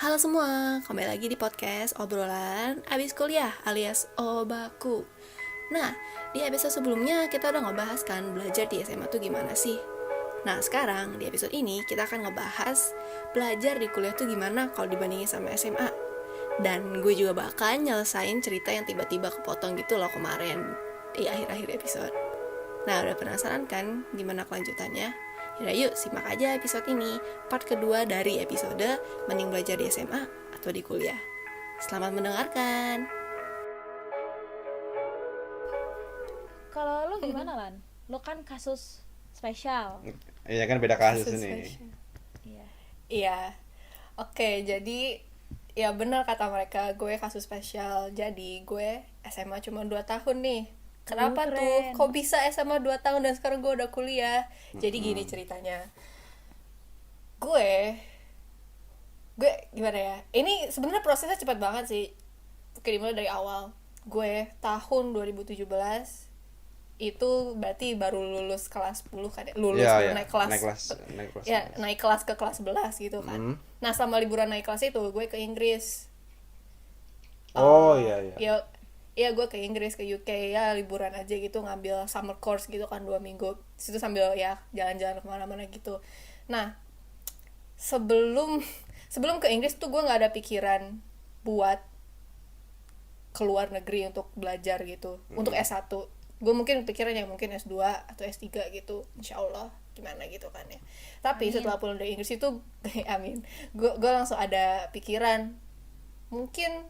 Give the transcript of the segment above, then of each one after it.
Halo semua, kembali lagi di podcast obrolan abis kuliah alias Obaku. Nah, di episode sebelumnya kita udah ngebahas kan belajar di SMA tuh gimana sih. Nah, sekarang di episode ini kita akan ngebahas belajar di kuliah tuh gimana kalau dibandingin sama SMA. Dan gue juga bakal nyelesain cerita yang tiba-tiba kepotong gitu loh kemarin di akhir-akhir episode. Nah, udah penasaran kan gimana kelanjutannya? Yaudah yuk simak aja episode ini, part kedua dari episode Mending Belajar di SMA atau di Kuliah. Selamat mendengarkan. Kalau lu gimana Lan? Lu kan kasus spesial. Iya kan beda kasus Kasus nih. spesial. Iya. Iya, oke, jadi ya benar kata mereka, gue kasus spesial. Jadi gue SMA cuma 2 tahun nih. Kenapa tuh? Keren. Kok bisa SMA 2 tahun dan sekarang gue udah kuliah? Jadi gini ceritanya. Gue gimana ya? Ini sebenarnya prosesnya cepat banget sih. Oke, dimulai dari awal. Gue tahun 2017 itu berarti baru lulus kelas 10 kan ya? Lulus Iya, baru iya. naik kelas. Naik kelas. Ya, naik kelas ke kelas 11 gitu kan. Nah, selama liburan naik kelas itu gue ke Inggris. Oh iya iya. Ya gue ke Inggris, ke UK ya, liburan aja gitu, ngambil summer course gitu kan 2 minggu. Situ sambil ya jalan-jalan kemana-mana gitu. Nah, sebelum sebelum ke Inggris tuh gue nggak ada pikiran buat keluar negeri untuk belajar gitu, untuk S1. Gue mungkin pikirannya mungkin S2 atau S3 gitu, insya Allah gimana gitu kan ya. Tapi Amin. setelah pulang dari Inggris itu amin, gue langsung ada pikiran mungkin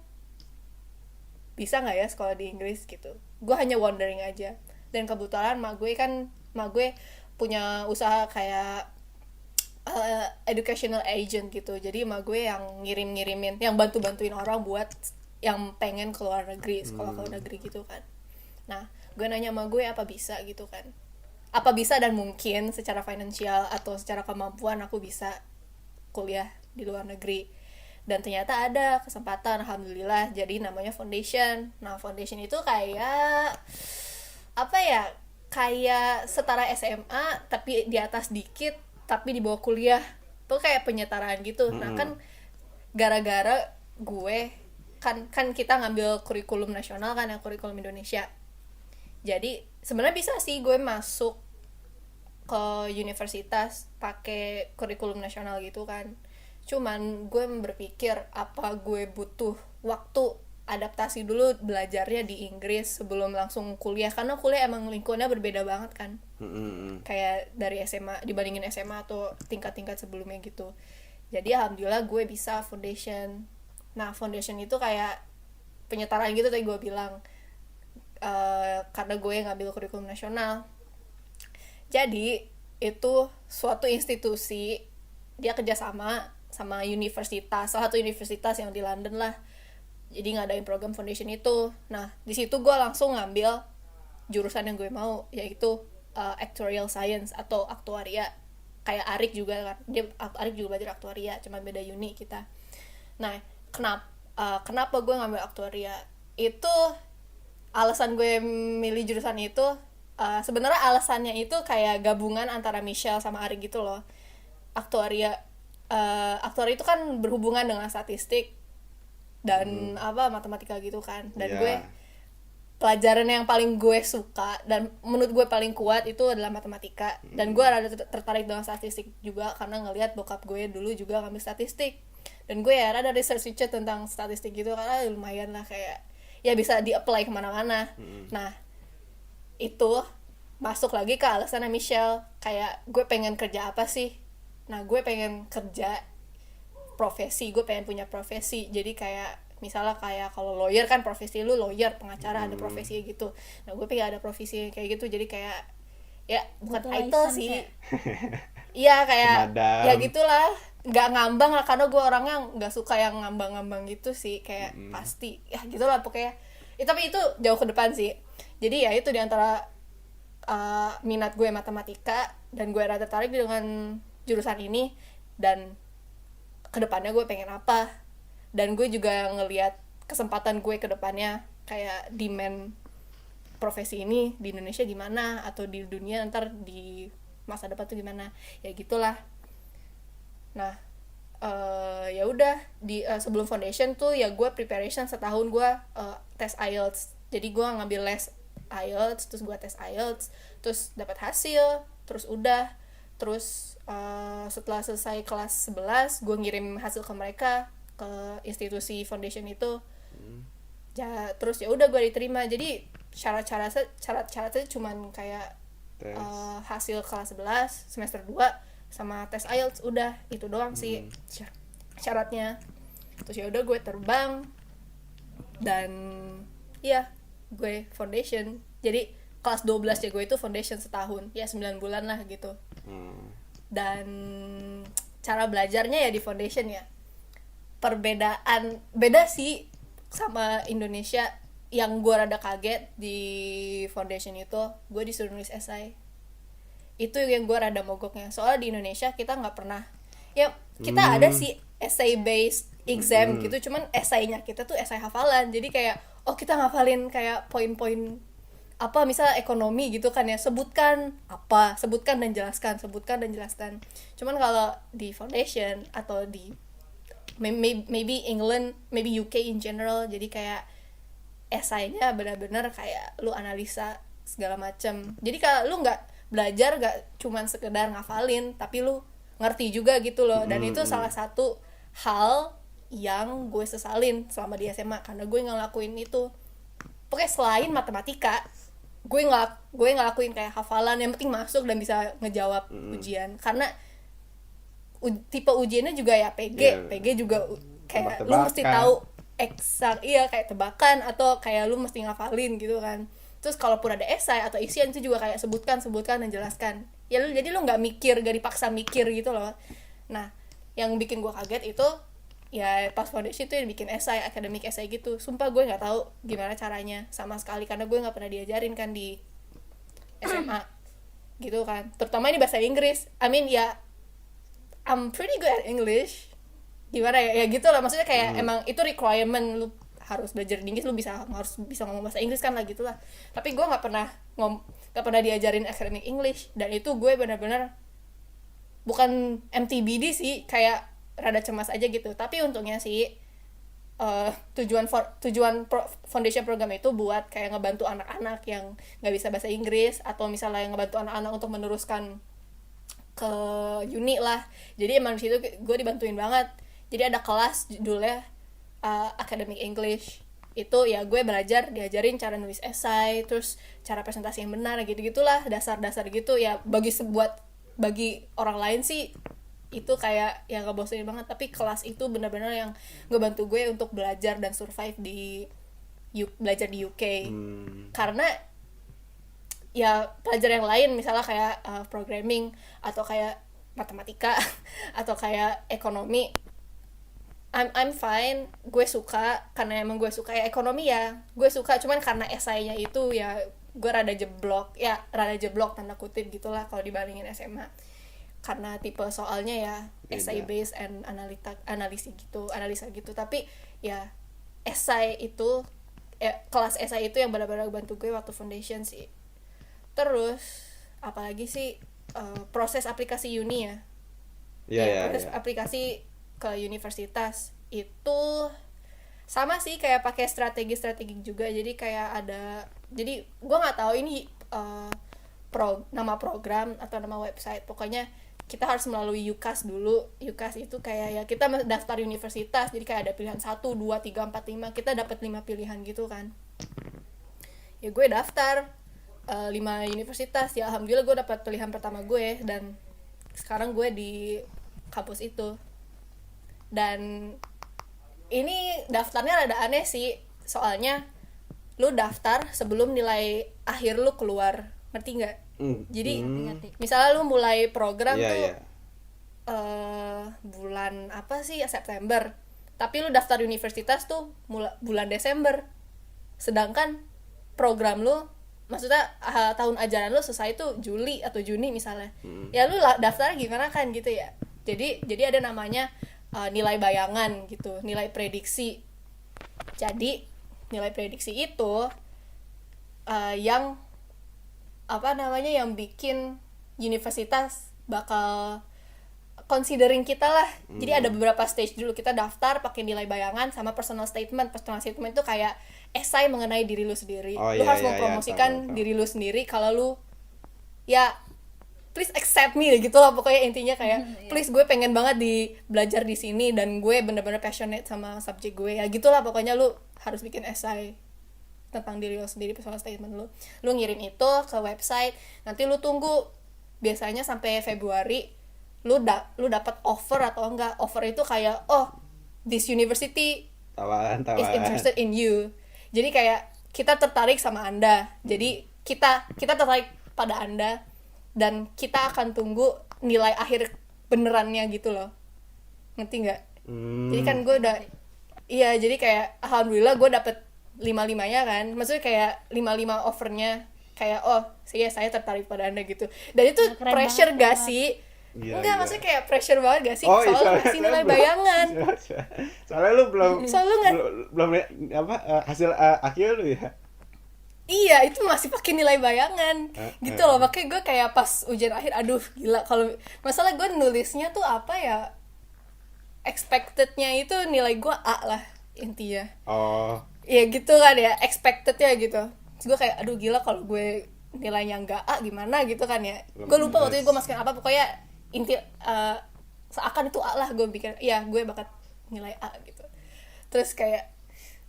bisa nggak ya sekolah di Inggris gitu. Gue hanya wondering aja. Dan kebetulan mak gue punya usaha kayak educational agent gitu. Jadi mak gue yang ngirim-ngirimin, yang bantu-bantuin orang buat yang pengen keluar negeri, sekolah keluar negeri gitu kan. Nah, gue nanya sama gue apa bisa gitu kan. Apa bisa dan mungkin secara finansial atau secara kemampuan aku bisa kuliah di luar negeri. Dan ternyata ada kesempatan, alhamdulillah. Jadi namanya foundation. Nah, foundation itu kayak apa ya, kayak setara SMA tapi di atas dikit, tapi di bawah kuliah. Itu kayak penyetaraan gitu. Nah, kan gara-gara gue kan kita ngambil kurikulum nasional kan, yang kurikulum Indonesia. Jadi sebenarnya bisa sih gue masuk ke universitas pakai kurikulum nasional gitu kan. Cuman gue berpikir apa gue butuh waktu adaptasi dulu belajarnya di Inggris sebelum langsung kuliah, karena kuliah emang lingkungannya berbeda banget kan. Kayak dari SMA dibandingin SMA atau tingkat-tingkat sebelumnya gitu. Jadi alhamdulillah gue bisa foundation. Nah, foundation itu kayak penyetaraan gitu tadi gue bilang. Karena gue ngambil kurikulum nasional. Jadi itu suatu institusi, dia kerjasama sama universitas, salah satu universitas yang di London lah. Jadi ngadain program foundation itu. Nah, di situ gue langsung ngambil jurusan yang gue mau, yaitu actuarial science atau aktuaria. Kayak Arik juga kan, Arik juga belajar aktuaria, cuma beda uni kita. Nah, kenapa gue ngambil aktuaria? Itu alasan gue milih jurusan itu, sebenarnya alasannya itu kayak gabungan antara Michelle sama Arik gitu loh. Aktuaria itu kan berhubungan dengan statistik dan matematika gitu kan. Dan gue pelajaran yang paling gue suka dan menurut gue paling kuat itu adalah matematika. Dan gue rada tertarik dengan statistik juga karena ngelihat bokap gue dulu juga ngambil statistik. Dan gue ya rada research tentang statistik gitu, karena lumayan lah kayak ya bisa di-apply kemana-mana. Nah, itu masuk lagi ke alasannya Michelle, kayak gue pengen kerja apa sih. Nah, gue pengen kerja profesi, gue pengen punya profesi. Jadi kayak misalnya kayak kalau lawyer kan profesi lu lawyer, pengacara, ada profesi gitu. Nah, gue pengen ada profesi kayak gitu. Jadi kayak ya bukan Butuh title license sih. ya? Iya kayak Pemadam. ya gitulah, nggak ngambang lah, karena gue orangnya nggak suka yang ngambang-ngambang gitu sih, kayak pasti ya gitulah pokoknya. Tapi itu jauh ke depan sih. Jadi ya itu diantara minat gue matematika, dan gue rada tertarik dengan jurusan ini, dan kedepannya gue pengen apa. Dan gue juga ngelihat kesempatan gue kedepannya, kayak demand profesi ini di Indonesia gimana, atau di dunia ntar di masa depan tuh gimana, ya gitulah. Nah, ya udah di sebelum foundation tuh ya gue preparation setahun gue tes IELTS. Jadi gue ngambil les IELTS, terus gue tes IELTS, terus dapat hasil, terus udah, terus setelah selesai kelas 11 gue ngirim hasil ke mereka, ke institusi foundation itu. Ya terus ya udah gue diterima. Jadi syarat-syaratnya cuman kayak Tes. hasil kelas 11 semester 2 sama tes IELTS, udah itu doang sih syaratnya. Terus ya udah gue terbang dan ya gue foundation. Jadi kelas 12 ya gue itu foundation setahun, ya 9 bulan lah gitu. Dan cara belajarnya ya di foundation ya beda sih sama Indonesia. Yang gue rada kaget di foundation itu, gue disuruh nulis esai. Itu yang gue rada mogoknya. Soalnya di Indonesia kita nggak pernah, ya kita ada sih essay based exam gitu, cuman esainya kita tuh esai hafalan. Jadi kayak kita ngafalin kayak poin-poin apa, misalnya ekonomi gitu kan ya, sebutkan dan jelaskan. Cuman kalau di foundation atau di maybe England, maybe UK in general, jadi kayak esainya benar-benar kayak lu analisa segala macam. Jadi kalau lu nggak belajar nggak cuman sekedar ngafalin, tapi lu ngerti juga gitu loh. Dan itu salah satu hal yang gue sesalin selama di SMA, karena gue nggak ngelakuin itu. Pokoknya selain matematika, gue ngelakuin kayak hafalan, yang penting masuk dan bisa ngejawab ujian. Karena tipe ujiannya juga ya PG juga kayak lu mesti tahu eksak, kayak tebakan atau kayak lu mesti ngafalin gitu kan. Terus kalaupun ada esai atau isian itu juga kayak sebutkan dan jelaskan. Ya jadi lu nggak dipaksa mikir gitu loh. Nah, yang bikin gue kaget itu ya pas foundation itu yang bikin esai, akademik esai gitu. Sumpah gue nggak tahu gimana caranya sama sekali, karena gue nggak pernah diajarin kan di SMA gitu kan. Terutama ini bahasa Inggris. I mean ya I'm pretty good at English. Gimana ya gitu lah, maksudnya kayak emang itu requirement, lu harus belajar Inggris, lu harus bisa ngomong bahasa Inggris kan lah gitulah. Tapi gue nggak pernah diajarin academic English, dan itu gue benar-benar bukan MTBD sih, kayak rada cemas aja gitu. Tapi untungnya sih tujuan foundation program itu buat kayak ngebantu anak-anak yang nggak bisa bahasa Inggris, atau misalnya yang ngebantu anak-anak untuk meneruskan ke uni lah. Jadi emang di situ gue dibantuin banget. Jadi ada kelas judulnya academic English. Itu ya gue diajarin cara nulis esai, terus cara presentasi yang benar, gitu-gitulah, dasar-dasar gitu ya. Bagi orang lain sih itu kayak yang ngebosenin banget, tapi kelas itu benar-benar yang ngebantu gue untuk belajar dan survive belajar di UK. Karena ya pelajar yang lain misalnya kayak programming atau kayak matematika atau kayak ekonomi, I'm fine, gue suka karena emang gue suka ya ekonomi, ya gue suka. Cuman karena esainya itu ya gue rada jeblok tanda kutip gitulah kalau dibandingin SMA, karena tipe soalnya ya essay based and analisa gitu. Tapi ya esai itu kelas esai itu yang benar-benar bantu gue waktu foundation sih. Terus apalagi sih proses aplikasi uni ya. Proses aplikasi ke universitas itu sama sih, kayak pakai strategi juga. Jadi kayak jadi gue nggak tahu ini nama program atau nama website, pokoknya kita harus melalui UCAS dulu. UCAS itu kayak ya kita daftar universitas, jadi kayak ada pilihan 1, 2, 3, 4, 5, kita dapat 5 pilihan gitu kan. Ya gue daftar 5 universitas, ya alhamdulillah gue dapat pilihan pertama gue, dan sekarang gue di kampus itu. Dan ini daftarnya rada aneh sih, soalnya lu daftar sebelum nilai akhir lu keluar, ngerti nggak? Jadi misalnya lu mulai program bulan apa sih, September, tapi lu daftar universitas tuh bulan Desember, sedangkan program lu, maksudnya tahun ajaran lu selesai tuh Juli atau Juni misalnya. Ya lu daftar gimana kan gitu ya. Jadi ada namanya nilai bayangan gitu, nilai prediksi. Jadi nilai prediksi itu yang yang bikin universitas bakal considering kita lah. Jadi ada beberapa stage dulu, kita daftar pakai nilai bayangan sama personal statement. Personal statement itu kayak esai mengenai diri lu sendiri. Oh, Lu iya, harus iya, mempromosikan tahu. diri lu sendiri kalau lu ya please accept me gitu lah pokoknya, intinya kayak please gue pengen banget belajar di sini dan gue bener-bener passionate sama subjek gue ya gitulah pokoknya. Lu harus bikin esai tentang diri lo sendiri, personal statement lu ngirim itu ke website. Nanti lu tunggu biasanya sampai Februari lu dapat offer atau enggak. Offer itu kayak this university Tawaran. is interested in you. Jadi kayak kita tertarik sama Anda. Jadi kita tertarik pada Anda dan kita akan tunggu nilai akhir benerannya gitu loh. Ngerti nggak? Jadi kan gue udah jadi kayak alhamdulillah gue dapet 5-5-nya kan. Maksudnya kayak 5-5 offernya kayak saya tertarik pada Anda gitu. Dan itu Keren pressure banget, gak sih? Iya, Enggak, iya. maksudnya kayak pressure banget gak sih? Oh, Soalnya lu kasih nilai bayangan. Soalnya lu belum Soalnya belum hasil akhir lu ya. Iya, itu masih pakai nilai bayangan gitu loh. Makanya gue kayak pas ujian akhir, aduh gila. Kalau masalah gue nulisnya tuh apa ya, expectednya itu nilai gue A lah intinya. Oh. Ya gitu kan ya, expectednya gitu. Terus gue kayak aduh gila kalau gue nilainya nggak A gimana gitu kan ya. Gue lupa waktu itu gue masukin apa, pokoknya inti seakan itu A lah. Gue pikir iya gue bakat nilai A gitu. Terus kayak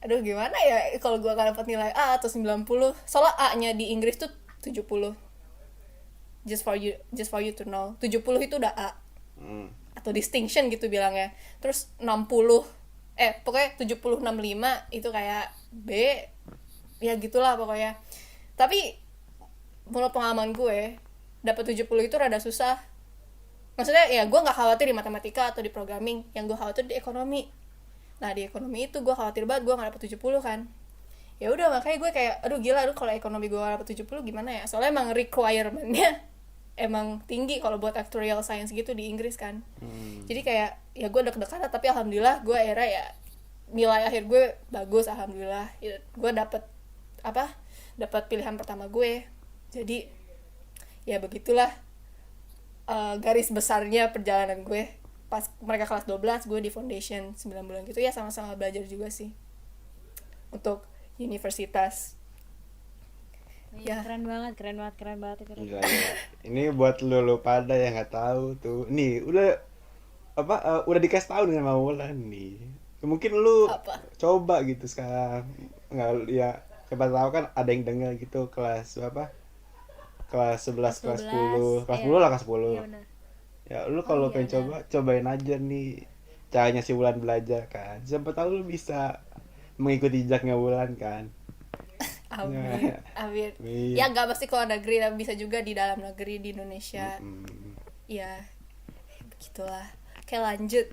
aduh gimana ya kalau gue gak dapat nilai A atau 90. Soalnya A-nya di Inggris tuh 70. Just for you to know, 70 itu udah A atau distinction gitu bilangnya. Terus 60 pokoknya 70 65 itu kayak B. Ya gitulah pokoknya. Tapi menurut pengalaman gue dapat 70 itu rada susah. Maksudnya ya gue nggak khawatir di matematika atau di programming, yang gue khawatir di ekonomi. Nah di ekonomi itu gue khawatir banget gue nggak dapet 70 kan. Ya udah makanya gue kayak aduh gila, kalau ekonomi gue nggak dapet 70 gimana ya. Soalnya emang requirement-nya emang tinggi kalau buat actuarial science gitu di Inggris kan. Jadi kayak ya gue deg-degan, tapi alhamdulillah gue akhirnya ya nilai akhir gue bagus alhamdulillah. Ya, gue dapat pilihan pertama gue. Jadi ya begitulah garis besarnya perjalanan gue. Pas mereka kelas 12 gue di foundation 9 bulan gitu ya, sama-sama belajar juga sih untuk universitas. Ya. Keren banget itu. Gila, gila. Ini buat lu pada yang nggak tahu tuh. Nih udah udah dikasih tahu dengan Maulan nih. Mungkin lu coba gitu sekarang. Nggak ya, siapa tahu kan ada yang dengar gitu kelas kelas 11, kelas 10. Kelas 10 lah, kelas 10. Iya benar. Ya lu kalau pengen cobain aja nih caranya si Wulan belajar kan. Siapa tahu lu bisa mengikuti jejaknya Wulan kan. Amin. Ya nggak pasti keluar negeri, tapi bisa juga di dalam negeri di Indonesia. Ya begitulah. Oke lanjut.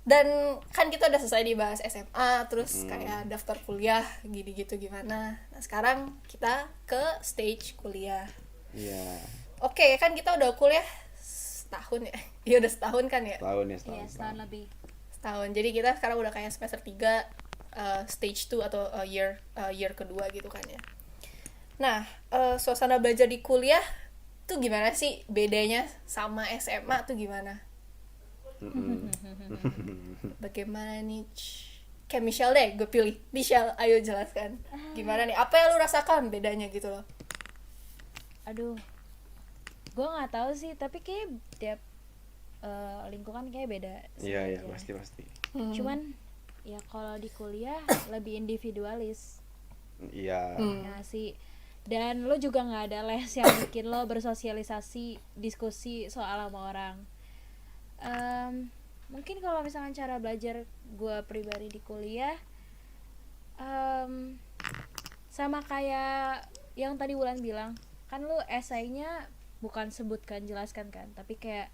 Dan kan kita udah selesai dibahas SMA, terus kayak daftar kuliah gitu gimana. Nah sekarang kita ke stage kuliah. Iya. Oke, kan kita udah kuliah setahun ya. Iya udah setahun kan ya? Setahun. Iya, setahun lebih. Setahun. Jadi kita sekarang udah kayak semester 3 stage 2 atau year kedua gitu kan ya. Nah, suasana belajar di kuliah tuh gimana sih bedanya sama SMA tuh gimana? Bagaimana nih? Kayak Michelle deh, gue pilih. Michelle, ayo jelaskan. Gimana nih? Apa yang lu rasakan bedanya gitu loh? Aduh, gue nggak tahu sih, tapi kayak tiap lingkungan kayak beda. Iya pasti. Cuman ya kalau di kuliah lebih individualis. Iya. Ya sih. Dan lo juga nggak ada les yang bikin lo bersosialisasi, diskusi soal sama orang. Mungkin kalau misalkan cara belajar gue pribadi di kuliah sama kayak yang tadi Wulan bilang, kan lo esainya bukan sebutkan jelaskan kan, tapi kayak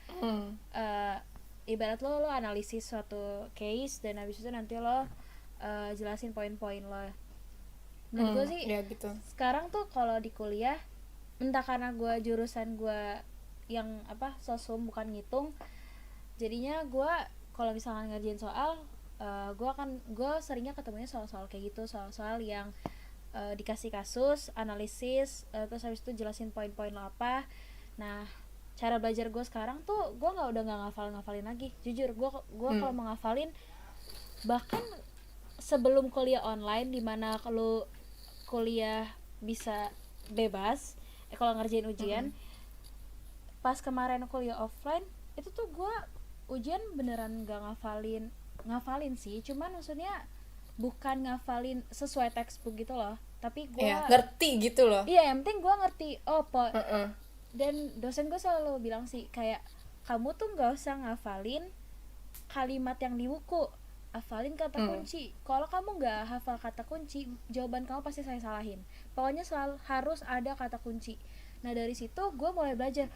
ibarat lo analisis suatu case dan habis itu nanti lo jelasin poin-poin lo. Menurut gue sih ya gitu. sekarang tuh kalau di kuliah, entah karena gue jurusan gue yang sosum bukan ngitung, jadinya gue kalau misalkan ngerjain soal gue seringnya ketemunya soal-soal kayak gitu, soal-soal yang dikasih kasus, analisis, terus habis itu jelasin poin-poin lo apa. Nah cara belajar gue sekarang tuh gue udah nggak ngafalin lagi. Jujur gue kalau mau ngafalin, bahkan sebelum kuliah online dimana kalau kuliah bisa bebas kalau ngerjain ujian, pas kemarin kuliah offline itu tuh gue ujian beneran gak ngafalin sih, cuman maksudnya bukan ngafalin sesuai textbook gitu loh, tapi gue ngerti gitu loh. Iya, yang penting gue ngerti. Dan dosen gue selalu bilang sih kayak, kamu tuh nggak usah ngafalin kalimat yang di buku, hafalin kata kunci. Kalau kamu nggak hafal kata kunci, jawaban kamu pasti saya salahin. Pokoknya selalu harus ada kata kunci. Nah dari situ gue mulai belajar,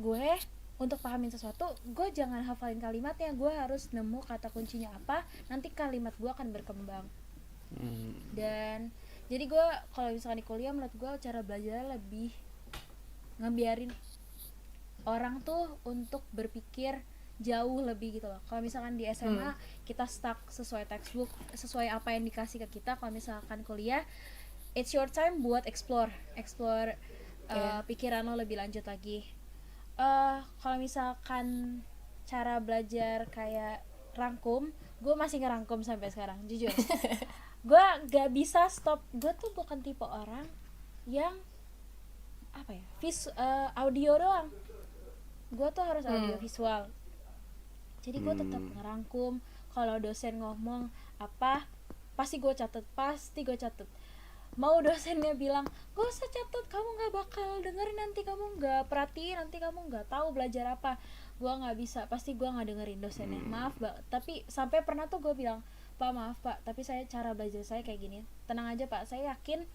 gue untuk pahamin sesuatu, gue jangan hafalin kalimatnya, gue harus nemu kata kuncinya apa, nanti kalimat gue akan berkembang. Dan jadi gue kalau misalkan di kuliah, menurut gue cara belajar lebih ngebiarin orang tuh untuk berpikir jauh lebih gitu loh. Kalau misalkan di SMA kita stuck sesuai textbook, sesuai apa yang dikasih ke kita. Kalau misalkan kuliah, it's your time buat explore pikiran lo lebih lanjut lagi. Kalau misalkan cara belajar kayak rangkum, gue masih ngerangkum sampai sekarang, jujur. Gue gak bisa stop. Gue tuh bukan tipe orang yang audio doang. Gue tuh harus audio visual. Jadi gue tetap ngerangkum. Kalau dosen ngomong apa, pasti gue catet. Mau dosennya bilang gak usah catat, kamu gak bakal dengerin, nanti kamu gak perhatiin, nanti kamu gak tahu belajar apa, gue gak bisa, pasti gue gak dengerin dosennya. Maaf Pak, tapi sampai pernah tuh gue bilang, Pak maaf Pak, tapi saya cara belajar saya kayak gini. Tenang aja Pak, saya yakin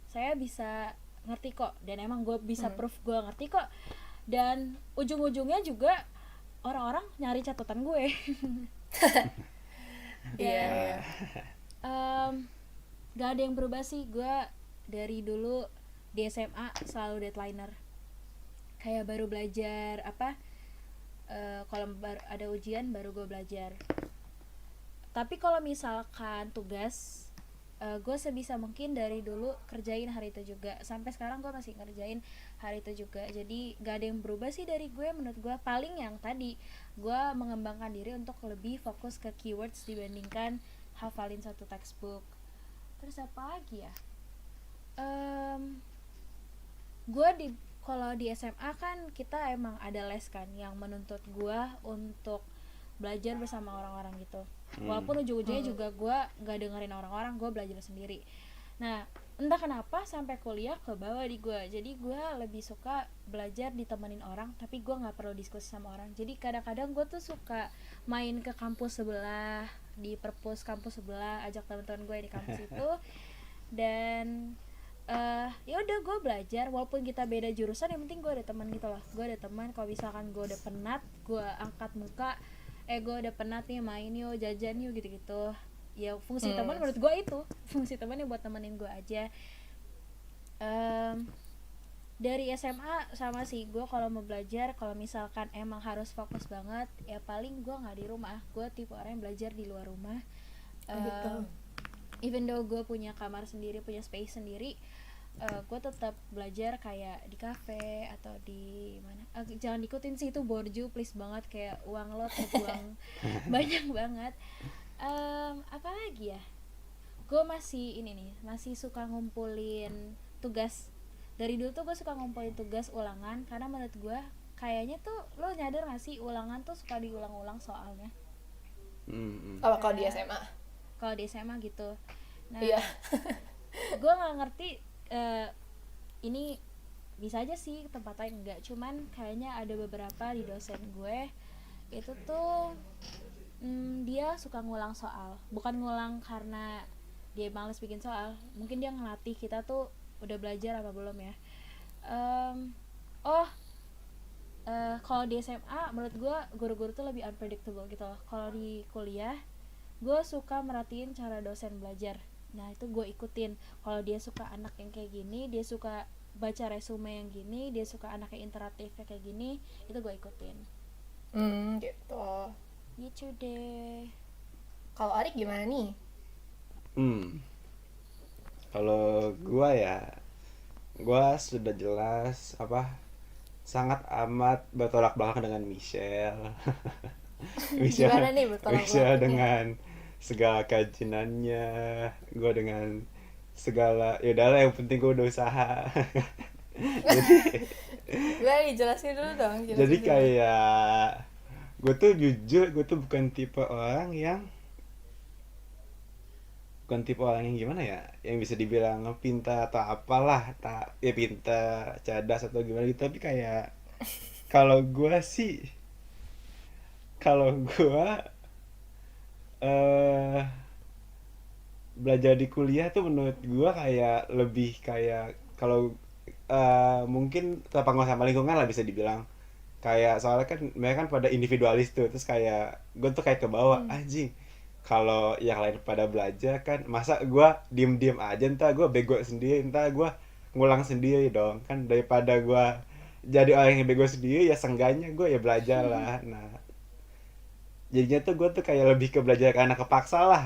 saya bisa ngerti kok, dan emang gue bisa proof gue ngerti kok. Dan ujung-ujungnya juga orang-orang nyari catatan gue. Iya. Gak ada yang berubah sih. Gue dari dulu di SMA selalu deadlineer. Kayak baru belajar kalau ada ujian baru gue belajar. Tapi kalau misalkan tugas, gue sebisa mungkin dari dulu kerjain hari itu juga. Sampai sekarang gue masih ngerjain hari itu juga. Jadi gak ada yang berubah sih dari gue. Menurut gue paling yang tadi, gue mengembangkan diri untuk lebih fokus ke keywords dibandingkan hafalin satu textbook. Terus apa lagi ya? Gue kalau di SMA kan kita emang ada les kan yang menuntut gue untuk belajar bersama orang-orang gitu. Walaupun ujung-ujungnya juga gue gak dengerin orang-orang, gue belajar sendiri. Nah entah kenapa sampai kuliah ke bawah di gue. Jadi gue lebih suka belajar ditemenin orang, tapi gue gak perlu diskusi sama orang. Jadi kadang-kadang gue tuh suka main ke kampus sebelah, di perpus kampus sebelah, ajak teman-teman gue di kampus itu. Dan ya udah gue belajar, walaupun kita beda jurusan, yang penting gue ada teman gitu loh. Gue ada teman. Kalau misalkan gue udah penat, gue angkat muka, gue udah penat nih, main yuk, jajan yuk, gitu-gitu. Ya fungsi teman menurut gue itu, fungsi temannya buat temenin gue aja. Dari SMA sama sih, gue kalau mau belajar, kalau misalkan emang harus fokus banget, ya paling gue nggak di rumah. Gue tipe orang yang belajar di luar rumah. Even though gue punya kamar sendiri, punya space sendiri, gue tetap belajar kayak di kafe atau di mana. Jangan ikutin sih, itu borju, please banget, kayak uang lo terbuang banyak banget. Apa lagi ya? Gue masih masih suka ngumpulin tugas. Dari dulu tuh gue suka ngumpulin tugas ulangan, karena menurut gue kayaknya tuh, lo nyadar gak sih ulangan tuh suka diulang-ulang soalnya. Kalau di SMA? Kalau di SMA gitu. Nah, iya. Gue nggak ngerti, ini bisa aja sih tempat lain enggak, cuman kayaknya ada beberapa di dosen gue itu tuh dia suka ngulang soal. Bukan ngulang karena dia males bikin soal, mungkin dia ngelatih kita tuh udah belajar apa belum ya. Kalau di SMA menurut gue guru-guru tuh lebih unpredictable gitu loh. Kalau di kuliah gue suka merhatiin cara dosen belajar. Nah itu gue ikutin. Kalau dia suka anak yang kayak gini, dia suka baca resume yang gini, dia suka anak yang interaktifnya kayak gini, itu gue ikutin. Gitu deh. Kalau Arik gimana nih? Kalau gue ya, gue sudah jelas sangat amat bertolak belakang dengan Michelle. Gimana nih bertolak Michelle belakangnya? dengan segala kejinannya, gue dengan segala, ya udahlah yang penting gue udah usaha. Gue jelasin dulu dong, Jadi jelasin dulu. kayak gue tuh jujur, gue tuh bukan tipe orang yang gimana ya, yang bisa dibilang pintar atau apalah, tak ya pintar cerdas atau gimana gitu, tapi kayak kalau gue sih, kalau gue eh belajar di kuliah tuh menurut gue kayak lebih kayak kalau mungkin terpengaruh sama lingkungan lah bisa dibilang, kayak soalnya kan mereka kan pada individualis tuh, terus kayak gue tuh kayak ke bawah anjing, kalau yang lain pada belajar kan masa gue diem aja, entah gue bego sendiri, entah gue ngulang sendiri dong kan, daripada gue jadi orang yang bego sendiri ya seenggaknya gue ya belajar lah. Nah jadinya tuh gue tuh kayak lebih ke belajar karena kepaksa lah.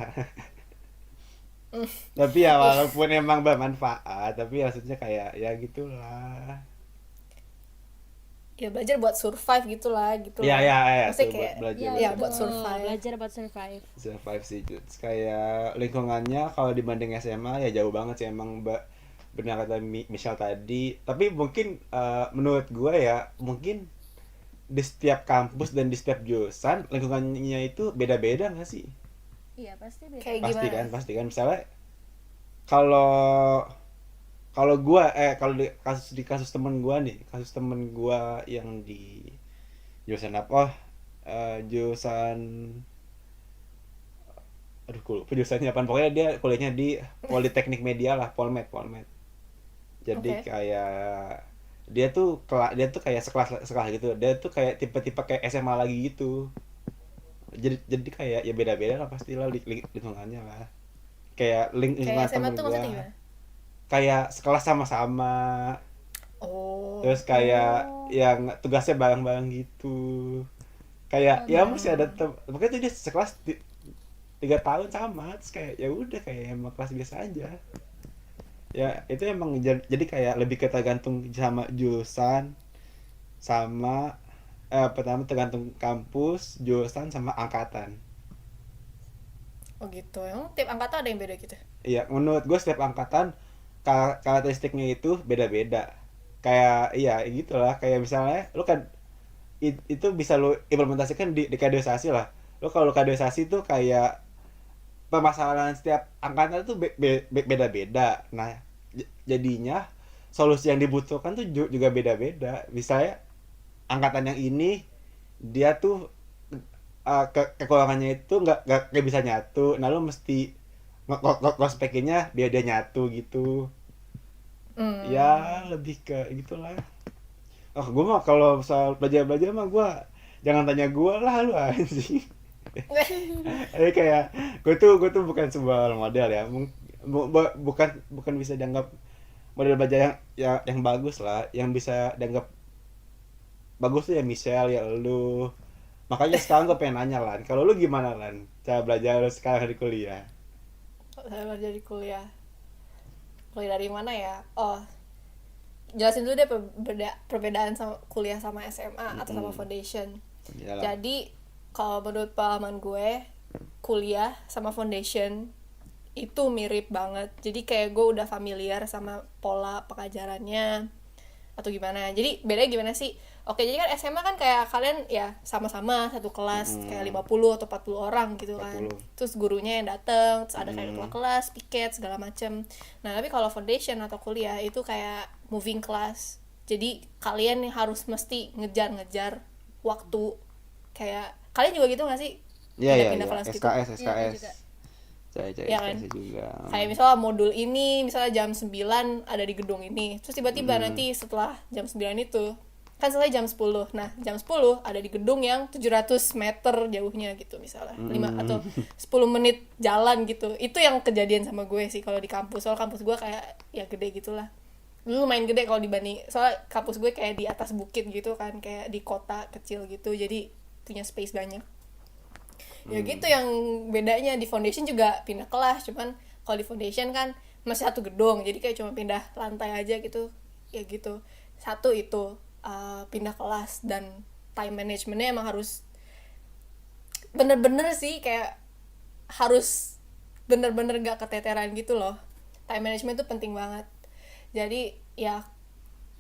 Tapi ya walaupun emang bermanfaat, tapi ya maksudnya kayak ya gitulah. Ya belajar buat survive gitulah gitu Ya loh. ya ya Maksudnya tuh buat kayak belajar Ya ya belajar buat betul, survive. belajar buat survive. survive sih Juts. Kayak lingkungannya kalau dibanding SMA ya jauh banget sih emang, benar kata Michelle tadi. Tapi mungkin menurut gue ya mungkin di setiap kampus dan di setiap jurusan lingkungannya itu beda-beda nggak sih? Iya pasti beda. Kayak Pasti gimana? kan, pasti kan. Misalnya kalau kalau gue kalau di kasus temen gue nih, kasus temen gue yang di jurusan apa? Oh, jurusan, aduh gue lupa jurusannya apaan, pokoknya dia kuliahnya di Politeknik Media lah, Polmed. Jadi Oke. kayak dia tuh kayak sekelas sekelas gitu, dia tuh kayak tipe-tipe kayak SMA lagi gitu. Jadi kayak ya beda-beda lah pastilah lingkungannya lah, kayak Kayak lingkungan SMA temen tuh gua maksudnya gimana? kayak sekelas sama-sama, Oh. terus kayak Oh, yang tugasnya bareng-bareng gitu, kayak oh ya masih ada Hmm. pokoknya tuh dia sekelas 3 tahun sama, terus kayak ya udah kayak emang kelas biasa aja. Ya itu emang jadi kayak lebih ke tergantung sama jurusan, sama pertama tergantung kampus, jurusan, sama angkatan. Oh gitu. Emang tiap angkatan ada yang beda gitu. Iya menurut gue setiap angkatan karakteristiknya itu beda-beda, kayak iya gitulah, kayak misalnya lu kan itu bisa lu implementasikan di kaderisasi lah. Lu kalau kaderisasi tuh kayak permasalahan setiap angkatan tuh beda-beda. Nah, jadinya solusi yang dibutuhkan tuh juga beda-beda. Misalnya angkatan yang ini dia tuh kekurangannya itu nggak bisa nyatu. Nah, lu mesti ngospekinnya biar dia nyatu gitu. Ya, Hmm. lebih ke gitulah. Oh, gue mah kalau soal belajar-belajar mah gue jangan tanya gue lah lu anjing. Jadi kayak gue tuh bukan sebuah role model ya. Bukan bisa dianggap model belajar yang bagus lah, yang bisa dianggap bagus tuh ya Michelle ya lu. Makanya sekarang gue pengen nanya Lan, kalau lu gimana Lan cara belajar lu sekarang di kuliah? Saya belajar di kuliah. Kuliah dari mana ya? Oh, jelasin dulu deh perbedaan sama kuliah sama SMA atau sama foundation. Iyalah. Jadi kalau menurut pengalaman gue, kuliah sama foundation itu mirip banget. Jadi kayak gue udah familiar sama pola pengajarannya atau gimana. Jadi bedanya gimana sih? Oke, jadi kan SMA kan kayak kalian ya sama-sama satu kelas kayak 50 atau 40 orang gitu kan. 40. Terus gurunya yang dateng, terus ada kayak ketua kelas, piket segala macem. Nah, tapi kalau foundation atau kuliah itu kayak moving class. Jadi kalian yang harus mesti ngejar-ngejar waktu. Kayak kalian juga gitu gak sih? Iya iya Pindah-pindah iya, kelas gitu. SKS Iya, gue SKS. juga. Saya Iya kan? SKS juga. Kayak misalnya modul ini misalnya jam 9 ada di gedung ini, terus tiba-tiba nanti setelah jam 9 itu kan selesai jam 10. Nah, jam 10 ada di gedung yang 700 meter jauhnya gitu misalnya. 5 atau 10 menit jalan gitu. Itu yang kejadian sama gue sih kalau di kampus. Soal kampus gue kayak ya gede gitulah. Dulu main gede kalau dibanding, soalnya kampus gue kayak di atas bukit gitu kan, kayak di kota kecil gitu. Jadi punya space banyak. Ya gitu yang bedanya. Di foundation juga pindah kelas, cuman kalau di foundation kan masih satu gedung, jadi kayak cuma pindah lantai aja gitu. Ya gitu. Satu itu. pindah kelas, dan time managementnya emang harus bener-bener sih, kayak harus bener-bener gak keteteran gitu loh. Time management tuh penting banget. Jadi ya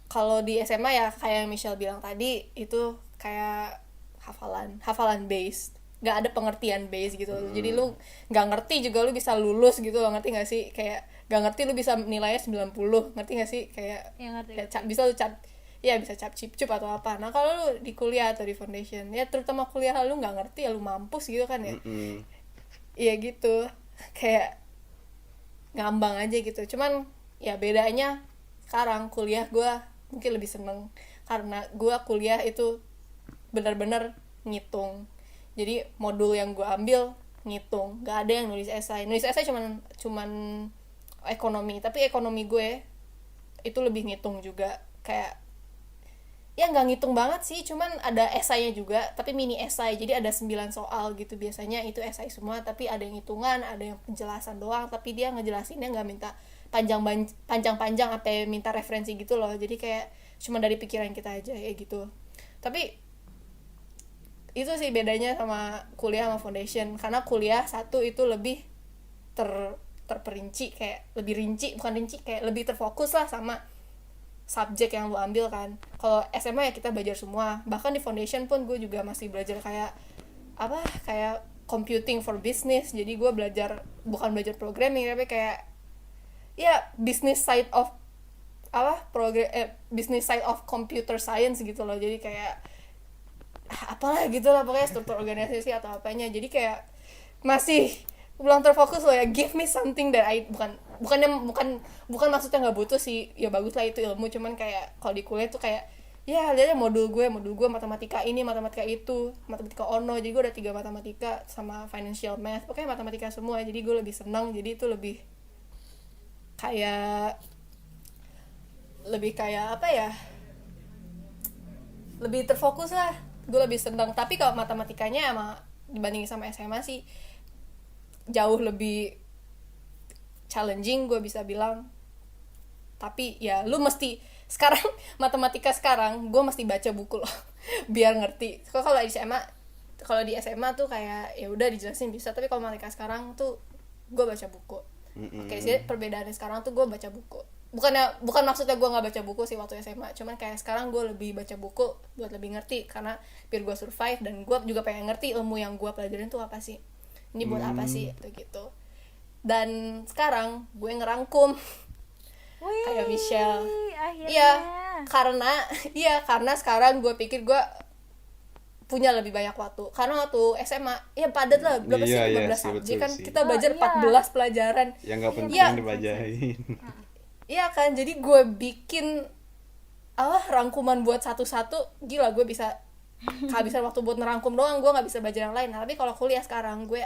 kalau di SMA ya kayak yang Michelle bilang tadi, itu kayak hafalan based, nggak ada pengertian base gitu. Jadi lu nggak ngerti juga lu bisa lulus gitu loh, ngerti nggak sih? Kayak nggak ngerti lu bisa nilainya 90, ngerti nggak sih? Kayak Ya, ngerti. kayak bisa lu bisa cap cip atau apa. Nah kalau lu di kuliah atau di foundation ya, terutama kuliah, lu nggak ngerti ya lu mampus gitu kan ya. Iya gitu, kayak ngambang aja gitu. Cuman ya bedanya sekarang kuliah gue mungkin lebih seneng, karena gue kuliah itu benar-benar ngitung. Jadi modul yang gue ambil ngitung, gak ada yang nulis esai cuman ekonomi, tapi ekonomi gue itu lebih ngitung juga. Kayak ya nggak ngitung banget sih, cuman ada esainya juga, tapi mini esai, jadi ada 9 soal gitu. Biasanya itu esai semua, tapi ada yang hitungan, ada yang penjelasan doang, tapi dia ngejelasinnya nggak minta panjang-panjang apa minta referensi gitu loh. Jadi kayak cuma dari pikiran kita aja ya gitu. Tapi itu sih bedanya sama kuliah sama foundation, karena kuliah satu itu lebih terperinci, kayak lebih rinci, bukan rinci, kayak lebih terfokus lah sama subjek yang lu ambil kan. Kalau SMA ya kita belajar semua, bahkan di foundation pun gue juga masih belajar kayak computing for business. Jadi gue bukan belajar programming, tapi kayak ya business side of business side of computer science gitu loh. Jadi kayak apalah gitu lah pokoknya, struktur organisasi atau apanya. Jadi kayak masih belum terfokus loh ya. Give me something that bukan maksudnya nggak butuh sih, ya bagus lah itu ilmu, cuman kayak kalau di kuliah tuh kayak ya lihatnya modul gue matematika ini, matematika itu, matematika ono. Jadi gue ada 3 matematika sama financial math, pokoknya matematika semua. Jadi gue lebih senang, jadi itu lebih kayak apa ya, lebih terfokus lah, gue lebih senang. Tapi kalau matematikanya emang dibandingin sama SMA sih jauh lebih challenging, gue bisa bilang. Tapi ya lu mesti sekarang matematika sekarang gue mesti baca buku loh biar ngerti. Kalau di SMA tuh kayak ya udah dijelasin bisa, tapi kalau matematika sekarang tuh gue baca buku. Oke, sih perbedaannya sekarang tuh gue baca buku. Bukan maksudnya gue nggak baca buku sih waktu SMA, cuman kayak sekarang gue lebih baca buku buat lebih ngerti, karena biar gue survive, dan gue juga pengen ngerti ilmu yang gue pelajarin tuh apa sih, ini buat apa sih gitu. Dan sekarang gue ngerangkum. Wih, kayak Michelle. Akhirnya. Karena sekarang gue pikir gue punya lebih banyak waktu. Karena waktu SMA ya padat lah, berapa sih 15 subjek kan sih. Kita belajar 14 pelajaran yang nggak penting dipelajarin. Iya kan, jadi gue bikin rangkuman buat satu-satu, gila gue bisa kehabisan waktu buat ngerangkum doang, gue nggak bisa belajar yang lain. Nah, tapi kalau kuliah sekarang gue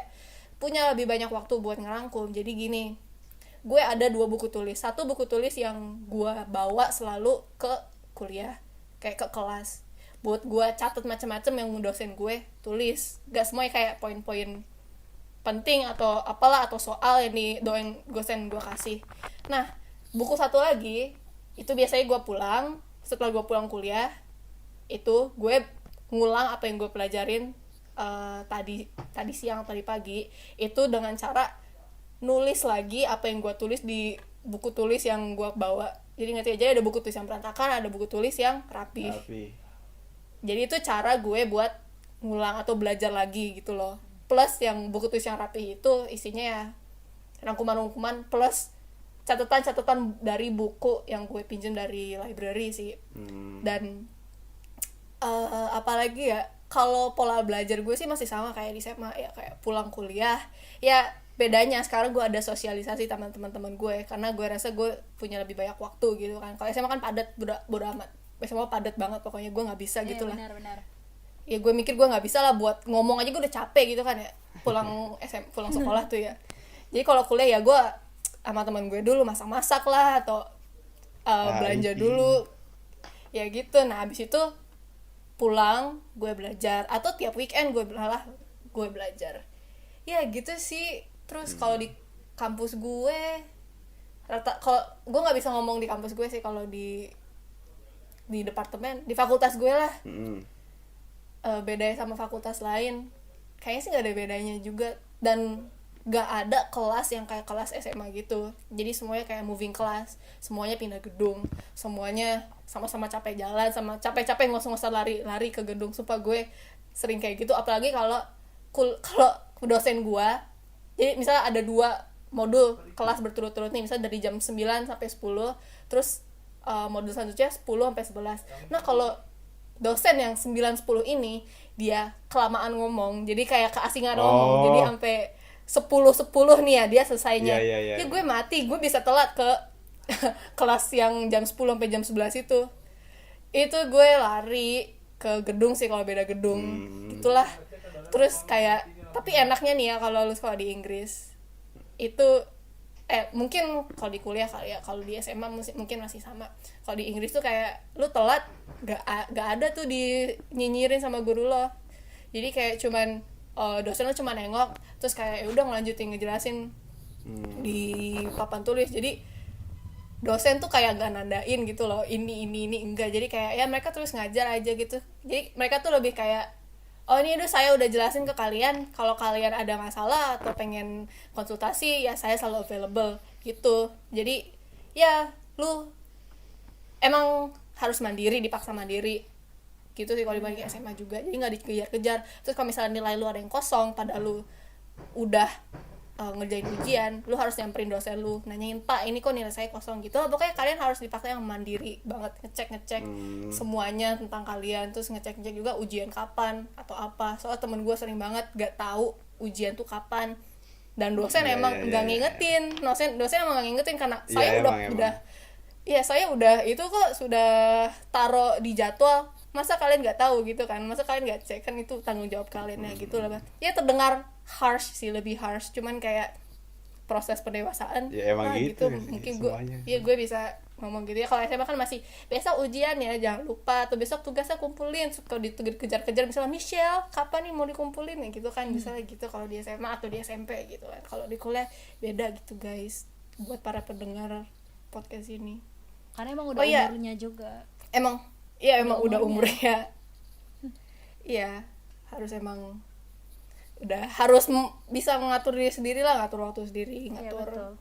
punya lebih banyak waktu buat ngerangkum. Jadi gini, gue ada 2 buku tulis. Satu buku tulis yang gue bawa selalu ke kuliah, kayak ke kelas, buat gue catat macam-macam yang dosen gue tulis. Gak semuanya kayak poin-poin penting atau apalah, atau soal yang dosen gue kasih. Nah, buku satu lagi itu biasanya gue pulang, setelah gue pulang kuliah itu gue ngulang apa yang gue pelajarin tadi siang, tadi pagi, itu dengan cara nulis lagi apa yang gue tulis di buku tulis yang gue bawa. Jadi ngerti aja, ada buku tulis yang berantakan, ada buku tulis yang rapi. Jadi itu cara gue buat ngulang atau belajar lagi gitu loh. Plus yang buku tulis yang rapi itu isinya ya rangkuman-rangkuman plus catatan-catatan dari buku yang gue pinjam dari library sih. Dan apalagi ya, kalau pola belajar gue sih masih sama kayak di SMA ya, kayak pulang kuliah ya. Bedanya sekarang gue ada sosialisasi sama teman-teman gue, karena gue rasa gue punya lebih banyak waktu gitu kan. Kalau SMA kan padat, bodo amat. SMA padat banget pokoknya, gue nggak bisa gitu lah. Benar. Ya gue mikir gue nggak bisa lah, buat ngomong aja gue udah capek gitu kan ya, pulang sekolah tuh ya. Jadi kalau kuliah ya gue sama teman gue dulu masak-masak lah, atau belanja dulu ya gitu. Nah abis itu pulang gue belajar, atau tiap weekend gue belajar ya gitu sih. Terus kalau di kampus gue kalau gue nggak bisa ngomong di kampus gue sih, kalau di di departemen di fakultas gue lah. Mm. Bedanya sama fakultas lain kayaknya sih nggak ada bedanya juga, dan nggak ada kelas yang kayak kelas SMA gitu. Jadi semuanya kayak moving class, semuanya pindah gedung, semuanya sama-sama capek jalan, sama capek-capek ngos-ngosan lari ke gedung. Sumpah gue sering kayak gitu, apalagi kalau dosen gue, jadi misalnya ada 2 modul kelas berturut-turut nih, misalnya dari jam 9 sampai 10, terus modul selanjutnya 10 sampai 11. Nah kalau dosen yang 9-10 ini dia kelamaan ngomong, jadi kayak keasingan ngomong, jadi sampai 10 nih ya dia selesainya. Ya gue mati, gue bisa telat ke kelas yang jam 10 sampai jam 11 itu gue lari ke gedung sih kalau beda gedung. Itulah. Terus kayak, tapi enaknya nih ya kalau lu sekolah di Inggris itu mungkin kalau di kuliah kali ya, kalau di SMA mungkin masih sama. Kalau di Inggris tuh kayak lu telat gak ada tuh nyinyirin sama guru lo. Jadi kayak cuman dosen lo cuma nengok terus kayak udah ngelanjutin ngejelasin di papan tulis. Jadi dosen tuh kayak gak nandain gitu loh, ini enggak. Jadi kayak ya mereka terus ngajar aja gitu. Jadi mereka tuh lebih kayak, oh ini udah saya udah jelasin ke kalian, kalau kalian ada masalah atau pengen konsultasi ya saya selalu available gitu. Jadi ya lu emang harus mandiri, dipaksa mandiri gitu sih kalau dibanding SMA juga. Jadi nggak dikejar-kejar. Terus kalau misalnya nilai lu ada yang kosong padahal lu udah ngerjain ujian, lu harus nyamperin dosen lu, nanyain, Pak ini kok nilai saya kosong gitu. Pokoknya kalian harus dipaksa yang mandiri banget, ngecek semuanya tentang kalian. Terus ngecek juga ujian kapan atau apa. Soalnya temen gue sering banget gak tahu ujian tuh kapan, dan dosen emang nggak ngingetin. Dosen emang nggak ngingetin karena saya udah itu kok sudah taruh di jadwal, masa kalian nggak tahu gitu kan, masa kalian nggak cek, kan itu tanggung jawab kalian ya gitu lah. Ya terdengar harsh sih, lebih harsh, cuman kayak proses pendewasaan ya emang gitu mungkin gue bisa ngomong gitu ya. Kalau SMA kan masih besok ujian ya jangan lupa, atau besok tugasnya kumpulin, kalau dikejar-kejar misalnya Michelle kapan nih mau dikumpulin ya gitu kan, misalnya gitu kalau di SMA atau di SMP gitu kan. Kalau di kuliah beda gitu guys, buat para pendengar podcast ini, karena emang udah umurnya juga. Emang udah umurnya. Iya, harus bisa mengatur diri sendiri lah, ngatur waktu sendiri, ngatur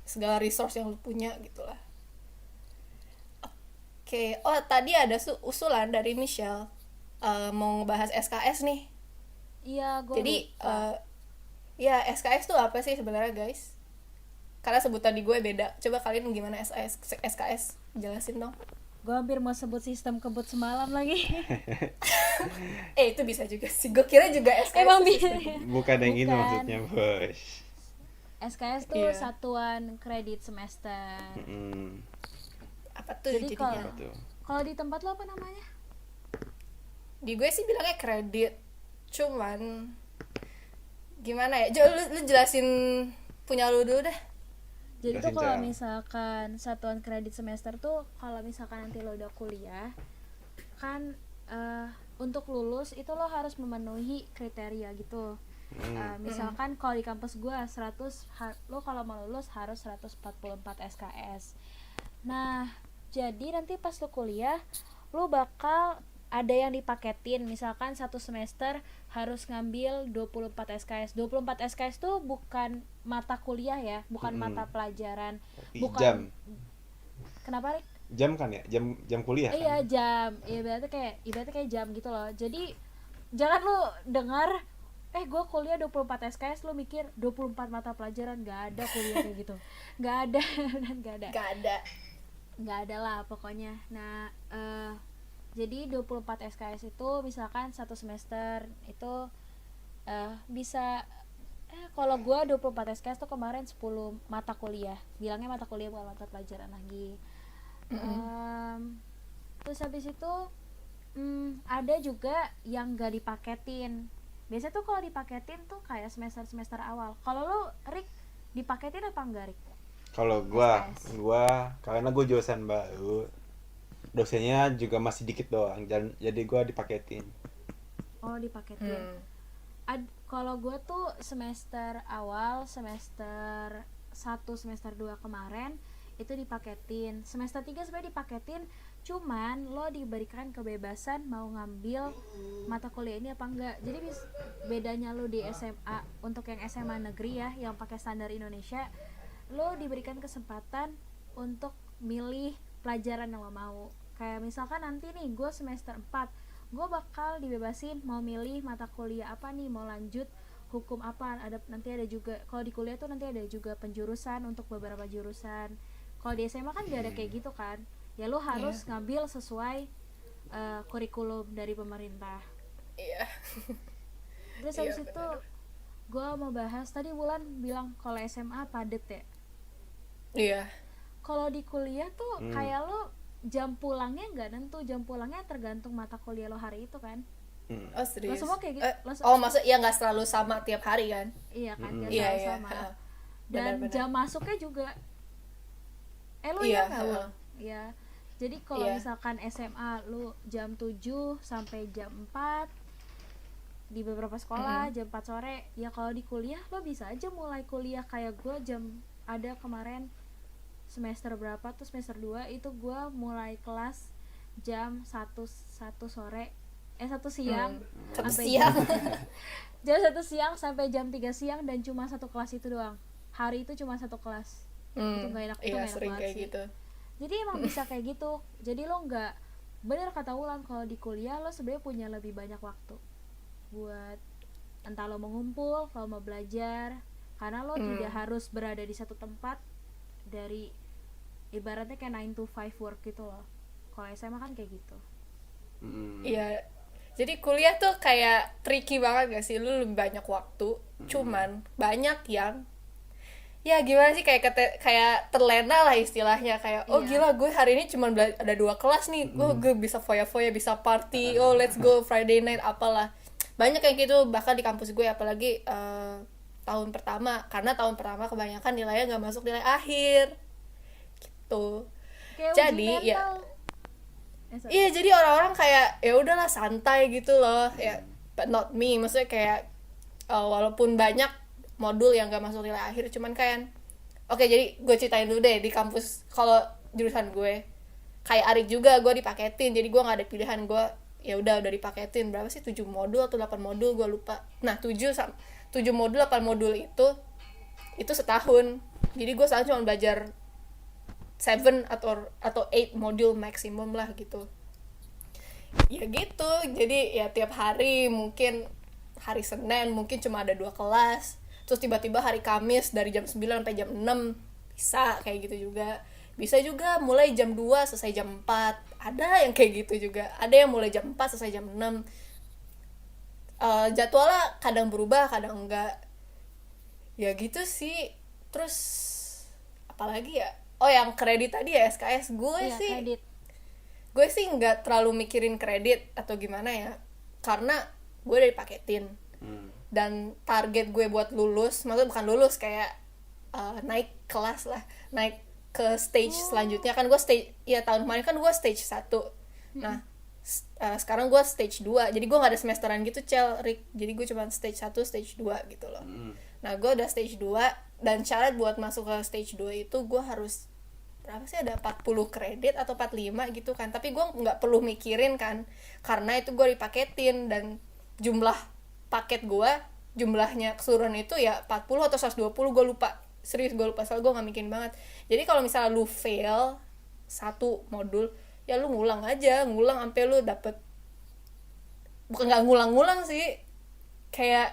segala resource yang lu punya gitulah. Oke, tadi ada usulan dari Michelle mau ngebahas SKS nih. Iya, gue jadi ya SKS tuh apa sih sebenarnya guys? Karena sebutan di gue beda. Coba kalian gimana SKS? Jelasin dong. Gue hampir mau sebut sistem kebut semalam lagi. Itu bisa juga sih. Gue kira juga SKS. Emang bukan yang ini maksudnya, bos. SKS tuh satuan kredit semester. Apa tuh? Jadi kalau di tempat lo apa namanya? Di gue sih bilangnya kredit. Cuman gimana ya? Coba lu jelasin punya lu dulu deh. Jadi tuh kalau misalkan satuan kredit semester tuh kalau misalkan nanti lo udah kuliah kan untuk lulus itu lo harus memenuhi kriteria gitu. Misalkan kalau di kampus gue 100 lo kalau mau lulus harus 144 SKS. Nah, jadi nanti pas lo kuliah lo bakal ada yang dipaketin, misalkan satu semester harus ngambil 24 SKS. 24 SKS tuh bukan mata kuliah ya, bukan mata pelajaran. Bukan jam. Kenapa, Rik? Jam kan ya? Jam kuliah kan? Iya, jam. Ibaratnya kayak jam gitu loh. Jadi jangan lu dengar gue kuliah 24 SKS lu mikir 24 mata pelajaran. Gak ada kuliah kayak gitu. Gak ada. Gak ada lah pokoknya. Nah, jadi 24 SKS itu misalkan satu semester itu bisa kalau gue 24 SKS tuh kemarin 10 mata kuliah. Bilangnya mata kuliah bukan mata pelajaran lagi. Terus habis itu ada juga yang gak dipaketin. Biasanya tuh kalau dipaketin tuh kayak semester awal. Kalau lo, Rick, dipaketin apa enggak, Rick? Kalau gua karena gue jurusan baru, dosennya juga masih dikit doang, dan jadi gue dipaketin. Oh, dipaketin. Kalau gue tuh semester awal, semester 1, semester 2 kemarin itu dipaketin. Semester 3 sebenarnya dipaketin, cuman lo diberikan kebebasan mau ngambil mata kuliah ini apa enggak. Jadi bedanya lo di SMA, untuk yang SMA negeri ya yang pakai standar Indonesia, lo diberikan kesempatan untuk milih pelajaran yang lo mau. Kayak misalkan nanti nih gue semester 4, gue bakal dibebasin mau milih mata kuliah apa nih, mau lanjut hukum apa, nanti ada juga kalau di kuliah tuh nanti ada juga penjurusan untuk beberapa jurusan. Kalau di SMA kan gak ada kayak gitu kan, ya lo harus ngambil sesuai kurikulum dari pemerintah. Terus habis itu gue mau bahas, tadi Wulan bilang kalau SMA padet ya. Kalau di kuliah tuh kayak lo jam pulangnya nggak nentu, jam pulangnya tergantung mata kuliah lo hari itu kan. Oh serius? Lo semua kayak gitu? Maksud ya nggak selalu sama tiap hari kan? Iya kan, nggak selalu sama. Dan benar. Jam masuknya juga. Lo iya nggak Wul? Iya. Jadi kalau misalkan SMA lo jam 7 sampai jam 4 di beberapa sekolah, jam 4 sore. Ya kalau di kuliah lo bisa aja mulai kuliah kayak gue ada kemarin semester berapa tuh, semester 2 itu gue mulai kelas jam 1 sore 1 siang sampai jam 1 siang sampai jam 3 siang, dan cuma satu kelas itu doang. Hari itu cuma satu kelas. Itu gak enak, itu gak enak banget sih. Gitu. Jadi emang bisa kayak gitu. Jadi lo gak, bener kata Wulan, kalau di kuliah lo sebenarnya punya lebih banyak waktu buat entah lo mau ngumpul, kalau mau belajar, karena lo tidak harus berada di satu tempat. Dari ibaratnya kayak 9 to 5 work gitu loh. Kalau SMA kan kayak gitu. Iya. Jadi kuliah tuh kayak tricky banget gak sih? Lu lebih banyak waktu, cuman banyak yang ya gimana sih, kayak terlena lah istilahnya, kayak gila gue hari ini cuma ada 2 kelas nih. Gue bisa foya-foya, bisa party, let's go Friday night apalah. Banyak kayak gitu bahkan di kampus gue, apalagi tahun pertama, karena tahun pertama kebanyakan nilainya nggak masuk nilai akhir gitu. Kayak jadi jadi orang-orang kayak ya udahlah santai gitu loh ya, but not me. Maksudnya kayak walaupun banyak modul yang nggak masuk nilai akhir, cuman kayak jadi gue ceritain dulu deh di kampus. Kalau jurusan gue kayak Arik juga, gue dipaketin, jadi gue nggak ada pilihan. Gue ya udah dipaketin berapa sih, 7 modul atau 8 modul gue lupa. Nah 7 modul 8 modul itu setahun. Jadi gue sekarang cuma belajar 7 atau 8 modul maksimum lah gitu. Ya gitu. Jadi ya tiap hari, mungkin hari Senin mungkin cuma ada 2 kelas. Terus tiba-tiba hari Kamis dari jam 9 sampai jam 6 bisa kayak gitu juga. Bisa juga mulai jam 2 selesai jam 4. Ada yang kayak gitu juga. Ada yang mulai jam 4 selesai jam 6. Jadwalnya kadang berubah, kadang enggak. Ya gitu sih. Terus apalagi ya? Yang kredit tadi ya, SKS. Gue sih nggak terlalu mikirin kredit atau gimana ya, karena gue udah dipaketin. Dan target gue buat lulus, maksudnya bukan lulus, kayak naik kelas lah, naik ke stage selanjutnya. Kan gue tahun kemarin kan gue stage 1. Nah sekarang gue stage 2, jadi gue gak ada semesteran gitu Rick. Jadi gue cuma stage 1, stage 2 gitu loh. Nah gue udah stage 2, dan syarat buat masuk ke stage 2 itu gue harus berapa sih, ada 40 kredit atau 45 gitu kan. Tapi gue gak perlu mikirin kan, karena itu gue dipaketin. Dan jumlah paket gue, jumlahnya keseluruhan itu ya 40 atau 120, gue lupa. Serius gue lupa, soalnya gue gak mikirin banget. Jadi kalau misalnya lu fail 1 modul, ya lu ngulang aja, sampai lu dapet. Bukan gak ngulang sih, kayak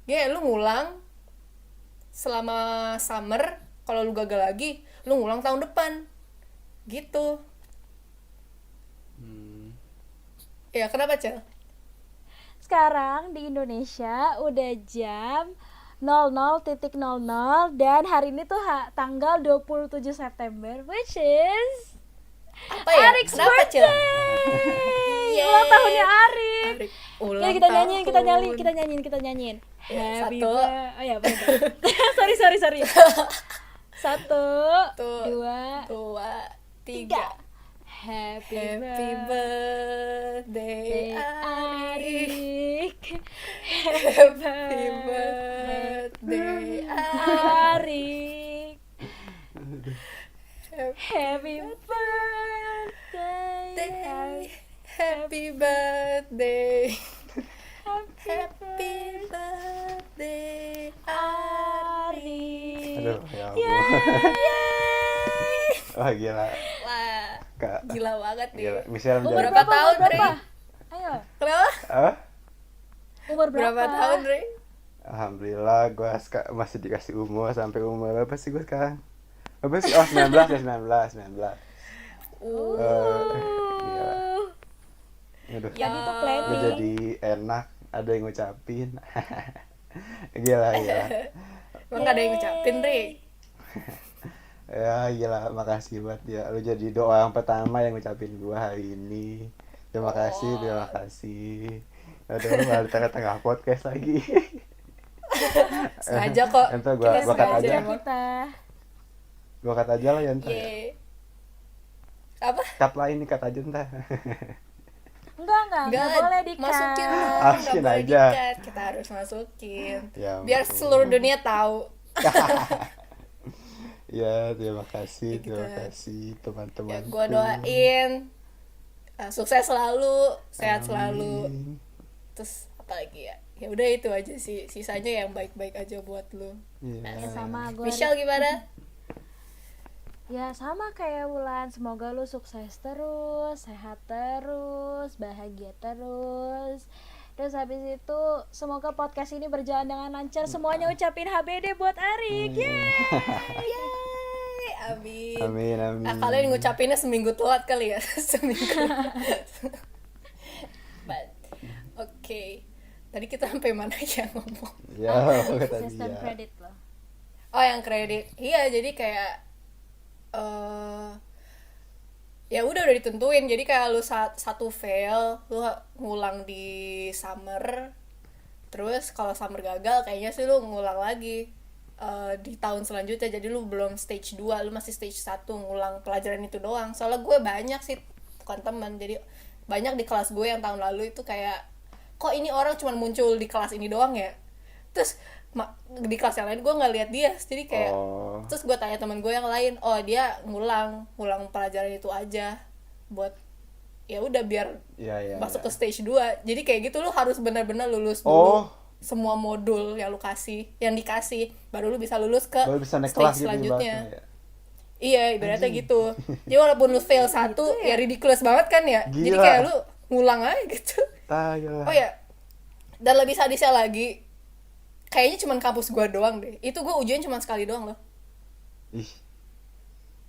lu ngulang selama summer. Kalau lu gagal lagi, lu ngulang tahun depan gitu. Ya kenapa Cel? Sekarang di Indonesia udah jam 00.00 dan hari ini tuh tanggal 27 September, which is apa ya? Arik's birthday. Ulang tahunnya Arik. Ulang kita tahun. kita nyanyiin. Happy Satu. Oh ya, bener. sorry. 1, 2, 3. Happy birthday Arik. Happy birthday Arik. Happy birthday birthday. Happy birthday Ari. Aduh, ya ampun. Wah, gila. Wah, Kak, gila banget nih. gila. Michelle Umur menjadi Berapa tahun, Dre? berapa? Ayo, Kenapa? ah? umur berapa? Berapa tahun, Dre? Alhamdulillah gue masih dikasih umur sampai umur apa sih gue sekarang? Apa sih? Oh, 19 ya, 19. Gila. Aduh. Tadi tuh Gue planning. jadi enak, ada yang ngucapin. Gila. Emang gak ada yang ngucapin, Dre? Ya gila, makasih buat ya. Lu jadi doa yang pertama yang ngucapin gua hari ini. Terima kasih. Aduh, malah tengah-tengah podcast lagi. Sengaja kok. Entar Kita gua cut sengaja aja. emang. Kita. Gua cut aja lah ya entar. Yeay. Apa? Cut lah ini, cut aja entar. Enggak boleh di-cut. Masukin dong, Masukin nggak boleh aja. di-cut. Kita harus masukin. Ya Biar ampun. seluruh dunia tahu. Ya, terima kasih Ya, teman-teman. Ya, gue doain sukses selalu, sehat selalu. Terus apa lagi ya? Ya udah itu aja sih. Sisanya yang baik-baik aja buat lu. Ya Iya. sama gue. Michelle gimana? Ya sama kayak Wulan, semoga lu sukses terus, sehat terus, bahagia terus. Terus habis itu semoga podcast ini berjalan dengan lancar. Semuanya ucapin HBD buat Arik. Yeay. Yeay, amin. Amin. Nah, kalian ngucapinnya seminggu telat kali ya. Seminggu. Oke. Tadi kita sampai mana ya ngomong? Ya, kata Sistem dia. kredit loh. Oh, yang kredit. Iya, jadi kayak ya udah ditentuin. Jadi kayak lu satu fail, lu ngulang di summer. Terus kalau summer gagal, kayaknya sih lu ngulang lagi di tahun selanjutnya. Jadi lu belum stage 2, lu masih stage 1 ngulang pelajaran itu doang. Soalnya gue banyak sih, bukan teman. Jadi banyak di kelas gue yang tahun lalu itu kayak, kok ini orang cuma muncul di kelas ini doang ya? Terus di kelas yang lain gue nggak lihat dia, jadi kayak terus gue tanya teman gue yang lain, oh dia ngulang pelajaran itu aja buat ya udah biar masuk ke stage 2. Jadi kayak gitu lu harus benar-benar lulus dulu semua modul yang dikasih baru lu bisa lulus ke bisa naik stage kelas selanjutnya. Gitu, Iya, ibaratnya gitu. Jadi walaupun lu fail satu ya ridiculous banget kan ya. Gila. Jadi kayak lu ngulang aja gitu. Gila. Oh ya, dan lebih sadisnya lagi, kayaknya cuma kampus gue doang deh. Itu gue ujian cuma sekali doang loh. Ih.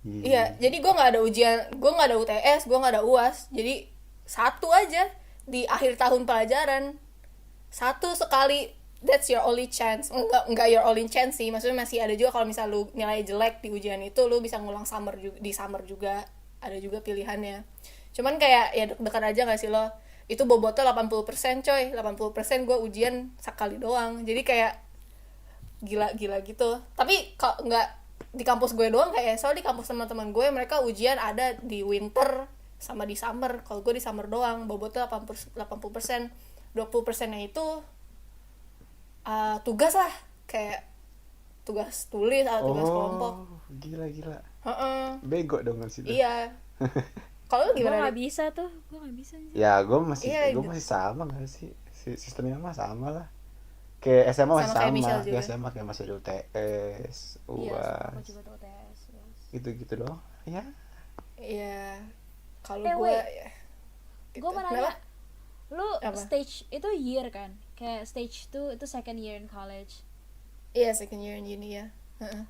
Iya, jadi gue nggak ada ujian, gue nggak ada UTS, gue nggak ada UAS. Jadi satu aja di akhir tahun pelajaran, satu sekali. That's your only chance. Enggak your only chance sih. Maksudnya masih ada juga kalau misal lu nilai jelek di ujian itu, lu bisa ngulang di summer juga. Ada juga pilihannya. Cuman kayak ya deg-degan aja gak sih lo? Itu bobotnya 80% coy. 80% gue ujian sekali doang. Jadi kayak gila gitu. Tapi kalau nggak di kampus gue doang kayak, soalnya di kampus teman-teman gue mereka ujian ada di winter sama di summer. Kalau gue di summer doang, bobotnya 80%. 20%-nya itu tugas lah, kayak tugas tulis atau tugas kelompok. Gila. Heeh. Bego dong sih. Iya. Kalau lu Gue gimana? nggak bisa tuh, gue nggak bisa sih. Ya, gue masih Iya, sama nggak sih? Sistemnya mah sama lah. Kayak SMA masih Sama kayak sama. Michelle juga. Kayak SMA kayak masih ada UTS, Iya, UAS, aku juga tuh UTS. gitu doang. Ya. Iya. Kalau Eh, gue wait. ya. Gitu. Gue mau Kenapa? nanya, lu Apa? stage itu year kan? Kayak stage 2 itu second year in college. Iya, second year in uni ya. Heeh.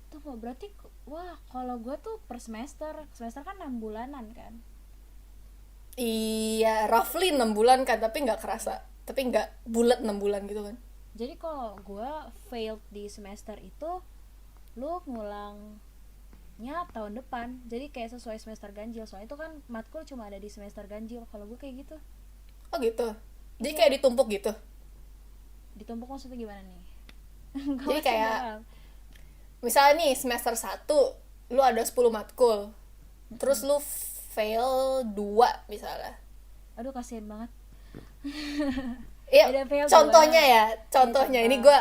Tuh berarti, wah kalau gue tuh per semester kan 6 bulanan kan. Iya, roughly 6 bulan kan, tapi nggak kerasa. Tapi nggak bulat 6 bulan gitu kan. Jadi kalau gue failed di semester itu, lu ngulangnya tahun depan. Jadi kayak sesuai semester ganjil. Soalnya itu kan matkul cuma ada di semester ganjil. Kalau gue kayak gitu. Oh gitu. Jadi kayak ditumpuk gitu. Ditumpuk maksudnya gimana nih? Jadi kayak misalnya nih semester 1 lu ada 10 matkul. Terus lu fail 2 misalnya. Aduh kasihan banget. Iya, Ada fail contohnya dua. ya. Contohnya ini gue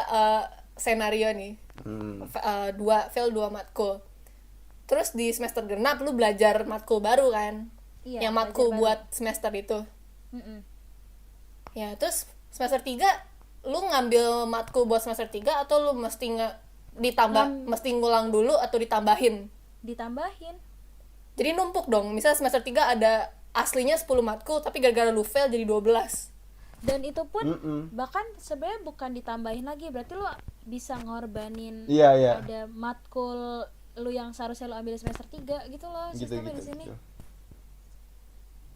senario nih. Fail 2 matkul. Terus di semester genap lu belajar matkul baru kan. Iya, yang matkul belajar buat semester itu. Mm-mm. Ya, terus semester 3 lu ngambil matkul buat semester 3 atau lu mesti mesti ngulang dulu atau ditambahin? Ditambahin. Jadi numpuk dong. Misal semester 3 ada aslinya 10 matkul tapi gara-gara lu fail jadi 12. Dan itu pun bahkan sebenarnya bukan ditambahin lagi, berarti lu bisa ngorbanin Iya. ada matkul lu yang seharusnya lu ambil semester 3 gitu loh sistemnya di sini. Gitu.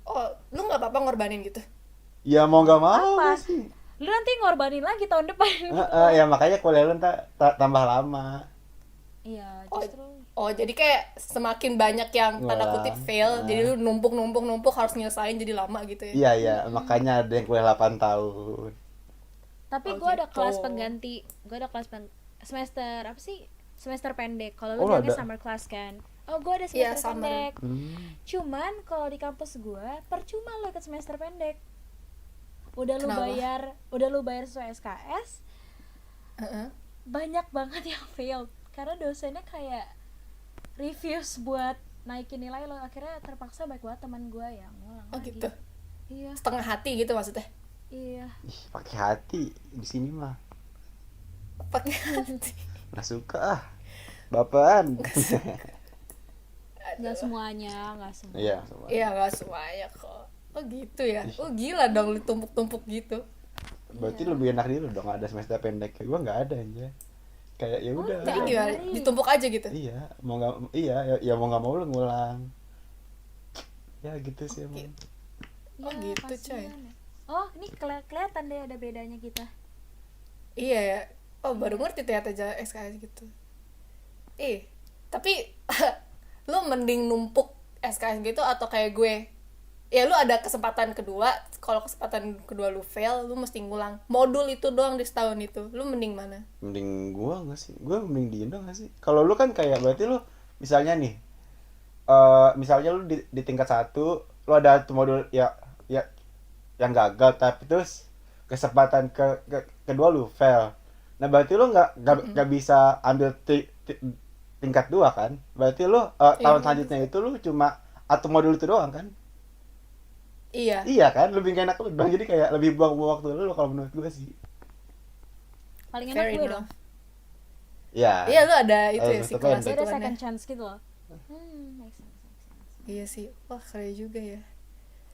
Oh, lu nggak apa-apa ngorbanin gitu? Ya mau nggak mau Apa? sih. Lu nanti ngorbanin lagi tahun depan. Ya makanya kuliah lu tambah lama. Iya, Oh, justru. jadi kayak semakin banyak yang tanda kutip fail, jadi lu numpuk harus nyelesain jadi lama gitu ya. Iya, makanya ada yang kuliah 8 tahun. Tapi Oh, gue ada gitu. kelas pengganti. Gue ada kelas semester apa sih? Semester pendek. Kalau lu Oh, bilangnya ada. summer class kan. Oh, gue ada Iya, semester summer. pendek. Cuman kalau di kampus gue percuma lo ikut semester pendek. Udah lu Kenapa? bayar sesuai SKS. Heeh. Banyak banget yang fail karena dosennya kayak refuse buat naikin nilai lo. Akhirnya terpaksa baik banget teman gue yang ngulang Oh lagi. gitu. Iya. Setengah hati gitu maksudnya. Iya. Ih, pakai hati di sini mah. Pakai hati. Nggak suka ah. Bapaan. Nggak semuanya, nggak semua. Iya, sama. Iya, nggak semuanya kok. Oh gitu ya. Oh gila dong lu tumpuk-tumpuk gitu. Berarti lebih enak dulu dong ada semester pendek. Gua nggak ada aja. Kayak ya udah. Jadi Nggak gimana? ada. Ditumpuk aja gitu. Iya, mau nggak ya mau nggak mau lu ngulang. Ya gitu sih emang. Oh, Ya, gitu, kasihan coy. ya. Oh, ini kelihatan deh ada bedanya kita. Iya ya. Oh, baru ngerti ternyata SKS gitu. Tapi lu mending numpuk SKS gitu atau kayak gue? Ya lu ada kesempatan kedua, kalau kesempatan kedua lu fail, lu mesti ngulang modul itu doang di setahun itu. Lu mending mana? Mending gua nggak sih? Gua mending di Indo nggak sih? Kalau lu kan kayak berarti lu misalnya nih, misalnya lu di tingkat 1 lu ada tuh modul ya yang gagal tapi terus kesempatan kedua lu fail. Nah berarti lu nggak bisa ambil tingkat 2 kan? Berarti lu tahun selanjutnya itu lu cuma atau modul itu doang kan? Iya. Iya kan? Lebih gak enak lu dong. Jadi kayak lebih buang-buang waktu lu kalau menurut gue sih. Paling enak Fair gue enough. dong. Iya. Iya, lu ada itu ya tetep sih kelas pendek. Dia ada ituannya. second chance gitu loh. Makes sense. Iya sih. Wah, keren juga ya.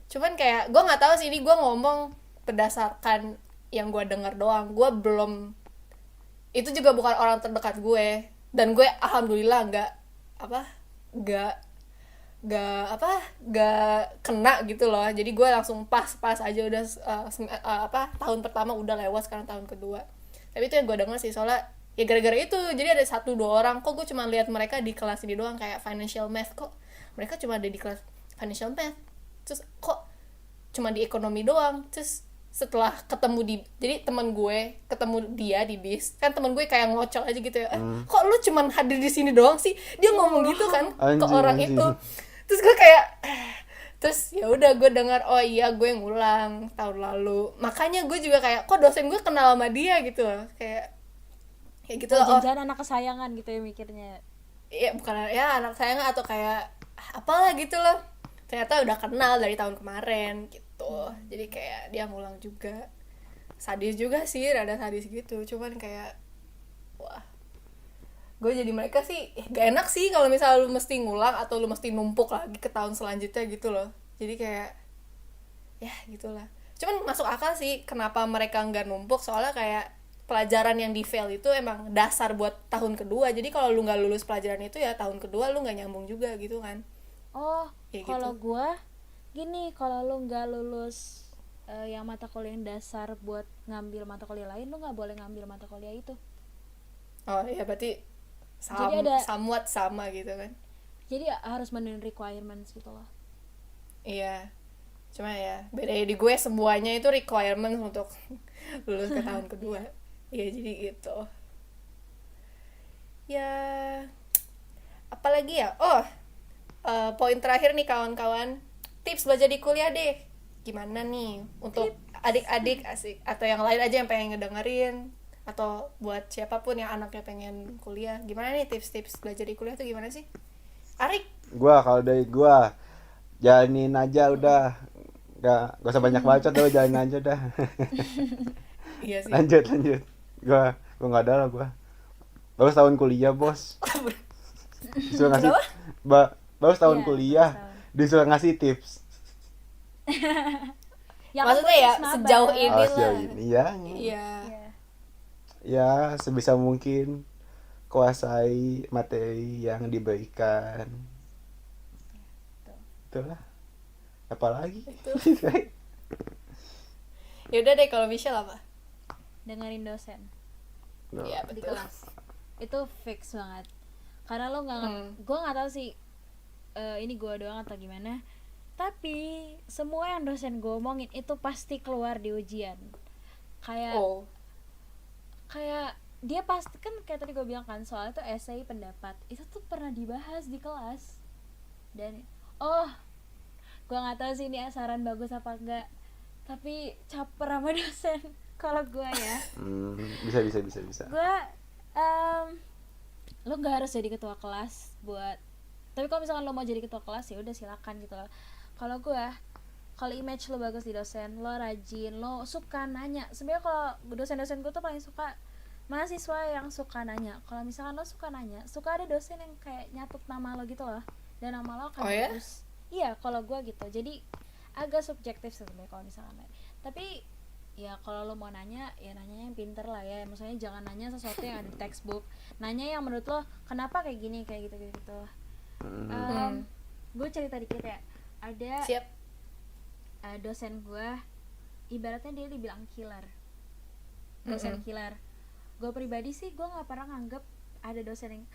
Cuman kayak gue nggak tahu sih, ini gue ngomong berdasarkan yang gue dengar doang. Gue belum, itu juga bukan orang terdekat gue, dan gue alhamdulillah nggak kena gitu loh. Jadi gue langsung pas aja udah tahun pertama udah lewat, sekarang tahun kedua. Tapi itu yang gue dengar sih, soalnya ya gara-gara itu jadi ada 1-2 orang, kok gue cuma lihat mereka di kelas ini doang, kayak financial math, kok mereka cuma ada di kelas financial math, terus kok cuma di ekonomi doang. Terus setelah jadi teman gue ketemu dia di bis, kan teman gue kayak ngocok aja gitu ya, kok lu cuman hadir di sini doang sih, dia ngomong gitu kan ke orang Anjing. itu. Terus gue kayak terus ya udah gue dengar, oh iya gue ngulang tahun lalu, makanya gue juga kayak kok dosen gue kenal sama dia gitu loh, kayak gitu loh. Oh Jangan anak kesayangan gitu ya mikirnya. iya, bukan ya anak sayang atau kayak apalah gitu loh, ternyata udah kenal dari tahun kemarin gitu. Jadi kayak dia ngulang juga, sadis juga sih, rada sadis gitu. Cuman kayak wah, gue jadi mereka sih gak enak sih kalau misalnya lu mesti ngulang atau lu mesti numpuk lagi ke tahun selanjutnya gitu loh. Jadi kayak ya gitulah. Cuman masuk akal sih kenapa mereka nggak numpuk, soalnya kayak pelajaran yang di fail itu emang dasar buat tahun kedua. Jadi kalau lu nggak lulus pelajaran itu ya tahun kedua lu nggak nyambung juga gitu kan. Oh, Ya kalau gitu. gue gini, kalau lu nggak lulus yang mata kuliah yang dasar buat ngambil mata kuliah lain, lu nggak boleh ngambil mata kuliah itu. Oh iya, berarti Jadi ada- somewhat sama gitu kan. Jadi harus menuhin requirements gitu loh. Iya. Cuma ya beda di gue, semuanya itu requirement untuk lulus ke tahun kedua. Iya, jadi gitu. Ya apalagi ya? Oh, poin terakhir nih kawan-kawan, tips belajar di kuliah deh. Gimana nih untuk adik-adik asik atau yang lain aja yang pengen ngedengerin, atau buat siapapun yang anaknya pengen kuliah, gimana nih tips-tips belajar di kuliah tuh gimana sih? Arik? Kalau dari gua jalanin aja udah. Gak usah banyak bacot dah, jalan aja dah. Iya sih. Lanjut. Gua nggak ada lah gua. Baru setahun kuliah, Bos. Disuruh ngasih baru setahun Iya, kuliah, setahun. disuruh ngasih tips. Ya, Maksudnya ya, sejauh ini Oh, lah. sejauh ini ya. Iya. Iya. Ya, sebisa mungkin kuasai materi yang diberikan. Itulah. Apalagi? Ya udah deh, kalau Michelle apa? Dengerin dosen No. Iya, di betul. kelas. Itu fix banget. Karena lo nggak, gue nggak tahu sih ini gue doang atau gimana. Tapi semua yang dosen gue omongin itu pasti keluar di ujian. Kayak Oh. kayak dia pasti kan kayak tadi gue bilang kan, soalnya tuh essay pendapat itu tuh pernah dibahas di kelas. Dan gue nggak tahu sih ini saran bagus apa enggak, tapi caper sama dosen kalau gue ya. Bisa. Gue lo nggak harus jadi ketua kelas buat, tapi kalau misalkan lo mau jadi ketua kelas ya udah silakan gitu loh. Kalau image lo bagus di dosen, lo rajin, lo suka nanya. Sebenarnya kalau dosen-dosen gue tuh paling suka mahasiswa yang suka nanya. Kalau misalkan lo suka nanya, suka ada dosen yang kayak nyatut nama lo gitu loh, dan nama lo akan bagus. Iya, kalau gue gitu. Jadi agak subjektif sebenarnya kalau misalkan nanya. Tapi ya kalau lo mau nanya, ya nanyanya yang pinter lah ya. Maksudnya jangan nanya sesuatu yang ada di textbook. Nanya yang menurut lo kenapa kayak gini, kayak gitu. Gue cerita dikit ya. Ada Siap. Dosen gue, ibaratnya dia dibilang killer. Dosen killer. Gue pribadi sih gue nggak pernah nganggep ada dosen yang,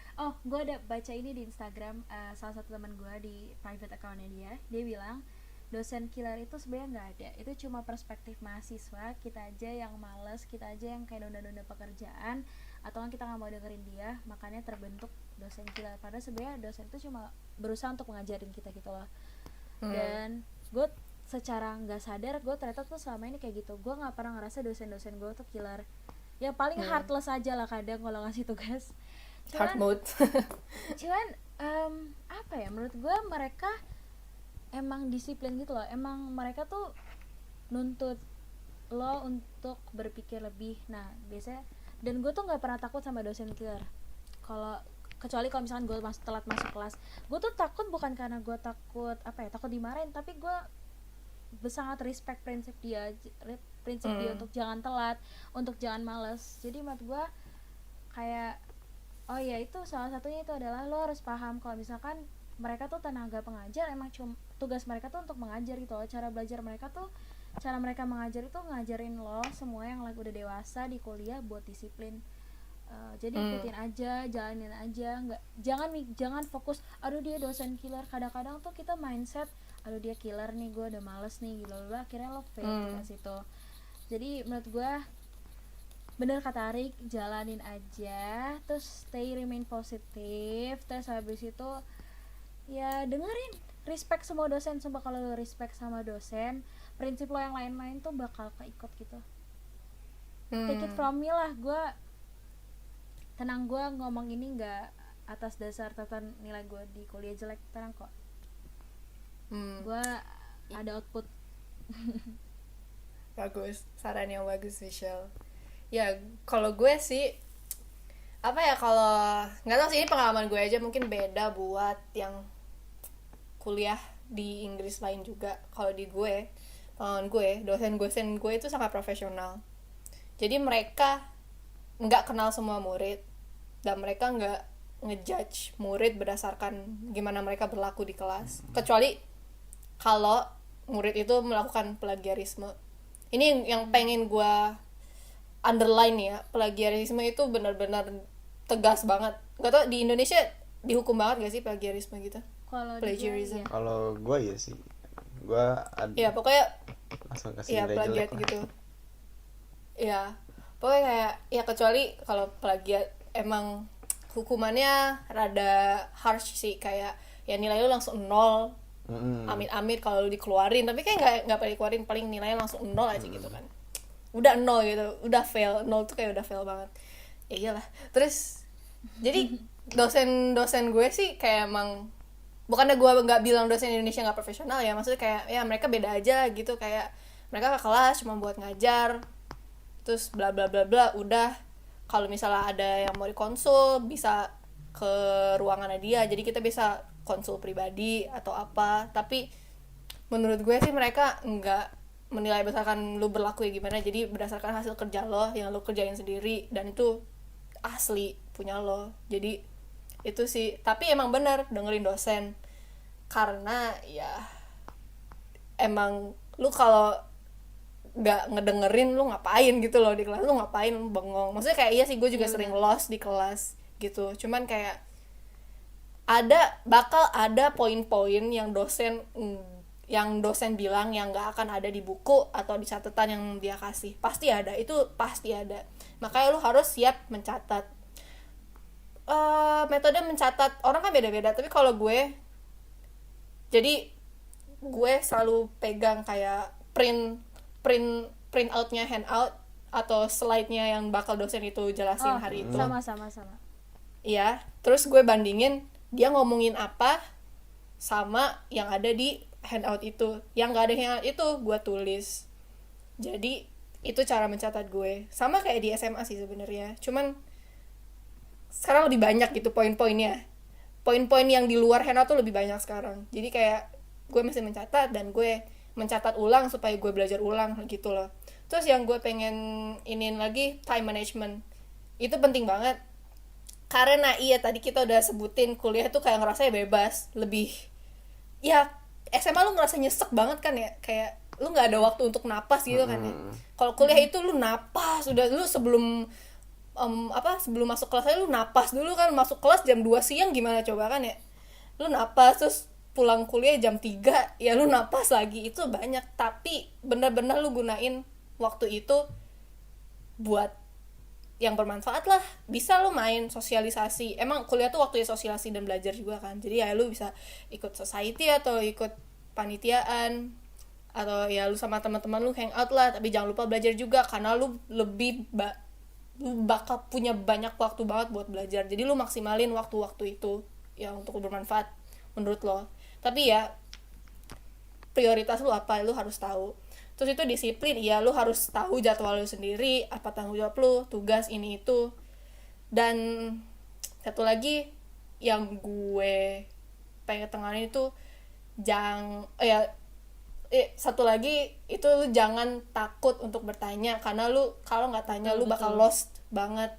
gue ada baca ini di Instagram, salah satu teman gue di private accountnya dia bilang dosen killer itu sebenarnya nggak ada, itu cuma perspektif mahasiswa kita aja yang malas, kita aja yang kayak nunda-nunda pekerjaan, atau kan kita nggak mau dengerin dia, makanya terbentuk dosen killer. Padahal sebenarnya dosen itu cuma berusaha untuk mengajarin kita gitu loh. Dan gue secara nggak sadar gue ternyata tuh selama ini kayak gitu, gue nggak pernah ngerasa dosen-dosen gue tuh killer. Ya paling heartless aja lah kadang kalau ngasih tugas. Hard mode. Cuman apa ya, menurut gue mereka emang disiplin gitu loh. Emang mereka tuh nuntut lo untuk berpikir lebih. Nah biasanya, dan gue tuh nggak pernah takut sama dosen killer. Kecuali kalau misalkan gue telat masuk kelas, gue tuh takut bukan karena gue takut takut dimarahin, tapi gue sangat respect prinsip dia untuk jangan telat, untuk jangan malas. Jadi menurut gue kayak itu salah satunya itu adalah lo harus paham kalau misalkan mereka tuh tenaga pengajar, emang cuma tugas mereka tuh untuk mengajar gitu loh. Cara mereka mengajar itu ngajarin lo semua yang lagi udah dewasa di kuliah buat disiplin. Jadi ikutin aja, jalanin aja, jangan fokus aduh dia dosen killer. Kadang-kadang tuh kita mindset aduh dia killer nih, gue udah males nih gitu loh, akhirnya lo fail di situ. Jadi menurut gue bener kata Arik, jalanin aja, terus remain positif, terus habis itu ya dengerin, respect semua dosen. Sumpah kalau lo respect sama dosen, prinsip lo yang lain-lain tuh bakal keikut gitu. Take it from me lah, gue tenang, gue ngomong ini nggak atas dasar tatan nilai gue di kuliah jelek, tenang kok. Gue ada output. Bagus, saran yang bagus Michelle. Ya kalau gue sih kalau nggak tahu sih, ini pengalaman gue aja, mungkin beda buat yang kuliah di Inggris lain juga. Kalau di gue, pengalaman gue, dosen gue itu sangat profesional. Jadi mereka nggak kenal semua murid, dan mereka nggak ngejudge murid berdasarkan gimana mereka berlaku di kelas, kecuali kalau murid itu melakukan plagiarisme. Ini yang pengen gue underline ya, plagiarisme itu benar-benar tegas banget. Gak tau di Indonesia dihukum banget gak sih plagiarisme gitu? Kalau Plagiarism. Kalau gue ya sih, gue ya pokoknya langsung kasih ya nilai plagiat jelek gitu. Ya pokoknya kayak ya, kecuali kalau plagiat emang hukumannya rada harsh sih, kayak ya nilai lu langsung 0. Amit-amit kalau dikeluarin, tapi kayak nggak paling dikeluarin, paling nilainya langsung 0 aja gitu kan. Udah 0 gitu, udah fail. 0 tuh kayak udah fail banget. Ya iyalah. Terus jadi dosen gue sih kayak emang bukannya gue nggak bilang dosen Indonesia nggak profesional ya, maksudnya kayak ya mereka beda aja gitu, kayak mereka ke kelas cuma buat ngajar terus bla bla bla bla udah. Kalau misalnya ada yang mau dikonsul bisa ke ruangannya dia, jadi kita bisa konsul pribadi atau apa. Tapi menurut gue sih mereka nggak menilai berdasarkan lu berlaku ya gimana, jadi berdasarkan hasil kerja lo yang lu kerjain sendiri, dan itu asli punya lo. Jadi itu sih, tapi emang bener dengerin dosen, karena ya emang lu kalau nggak ngedengerin lu ngapain gitu loh di kelas, lu ngapain, lu bengong. Maksudnya kayak iya sih, gue juga sering lost di kelas gitu, cuman kayak bakal ada poin-poin yang dosen bilang yang nggak akan ada di buku atau di catatan yang dia kasih, pasti ada, itu pasti ada. Makanya lu harus siap mencatat. Metode mencatat orang kan beda-beda, tapi kalau gue selalu pegang kayak print outnya, handout atau slide-nya yang bakal dosen itu jelasin hari itu. Sama. Iya, terus gue bandingin dia ngomongin apa sama yang ada di handout itu. Yang nggak ada handout itu gue tulis. Jadi itu cara mencatat gue. Sama kayak di SMA sih sebenarnya. Cuman sekarang lebih banyak gitu poin-poinnya. Poin-poin yang di luar handout tuh lebih banyak sekarang. Jadi kayak gue mesti mencatat, dan gue mencatat ulang supaya gue belajar ulang gitu loh. Terus yang gue pengen inin lagi, time management. Itu penting banget. Karena iya tadi kita udah sebutin kuliah tuh kayak ngerasa bebas, lebih ya SMA lu ngerasa nyesek banget kan ya, kayak lu nggak ada waktu untuk napas gitu kan ya. Kalau kuliah itu lu napas, udah lu sebelum sebelum masuk kelas aja lu napas dulu kan. Masuk kelas jam 2 siang gimana coba kan ya, lu napas, terus pulang kuliah jam 3 ya lu napas lagi. Itu banyak, tapi benar-benar lu gunain waktu itu buat yang bermanfaat lah. Bisa lu main sosialisasi, emang kuliah tuh waktunya sosialisasi dan belajar juga kan. Jadi ya lu bisa ikut society atau ikut panitiaan, atau ya lu sama teman-teman lu hangout lah, tapi jangan lupa belajar juga, karena lu lu bakal punya banyak waktu banget buat belajar. Jadi lu maksimalin waktu-waktu itu ya untuk bermanfaat menurut lo. Tapi ya prioritas lu apa, lu harus tahu. Terus itu disiplin, ya lu harus tahu jadwal lu sendiri, apa tanggung jawab lu, tugas ini itu. Dan satu lagi yang gue pengen tengahin itu satu lagi itu lu jangan takut untuk bertanya, karena lu kalau nggak tanya lu bakal lost banget.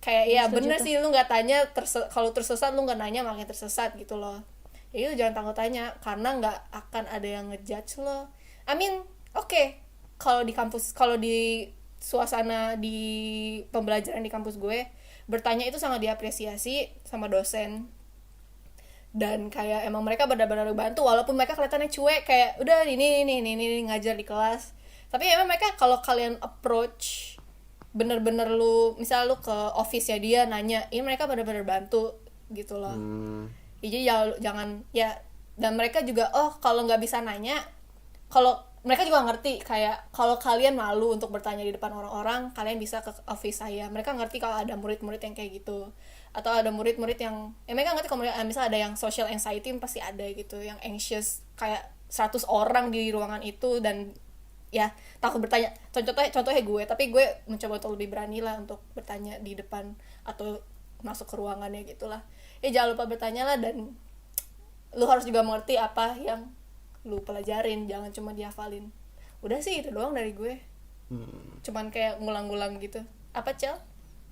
Kayak ya bener sih, lu nggak tanya, kalau tersesat lu nggak nanya makin tersesat gitu loh. Ya itu jangan takut tanya, karena nggak akan ada yang ngejudge lo. I mean, oke, kalau di kampus, kalau di suasana di pembelajaran di kampus gue, bertanya itu sangat diapresiasi sama dosen. Dan kayak emang mereka benar-benar bantu, walaupun mereka kelihatannya cuek, kayak udah ini ngajar di kelas. Tapi emang mereka kalau kalian approach bener-bener lu, misal lu ke office ya dia nanya, ini mereka bener-bener bantu gitu loh. Jadi jangan ya, dan mereka juga kalau nggak bisa nanya, kalau mereka juga ngerti kayak kalau kalian malu untuk bertanya di depan orang-orang, kalian bisa ke office saya. Mereka ngerti kalau ada murid-murid yang kayak gitu, atau ada murid-murid yang mereka ngerti kalau misalnya ada yang social anxiety, pasti ada gitu, yang anxious kayak 100 orang di ruangan itu, dan ya takut bertanya. Contohnya gue, tapi gue mencoba untuk lebih berani lah untuk bertanya di depan atau masuk ke ruangannya gitulah. Jangan lupa bertanya lah, dan lu harus juga mengerti apa yang lu pelajarin, jangan cuma dihafalin. Udah sih itu doang dari gue. Cuman kayak ngulang-ngulang gitu. Apa Cel?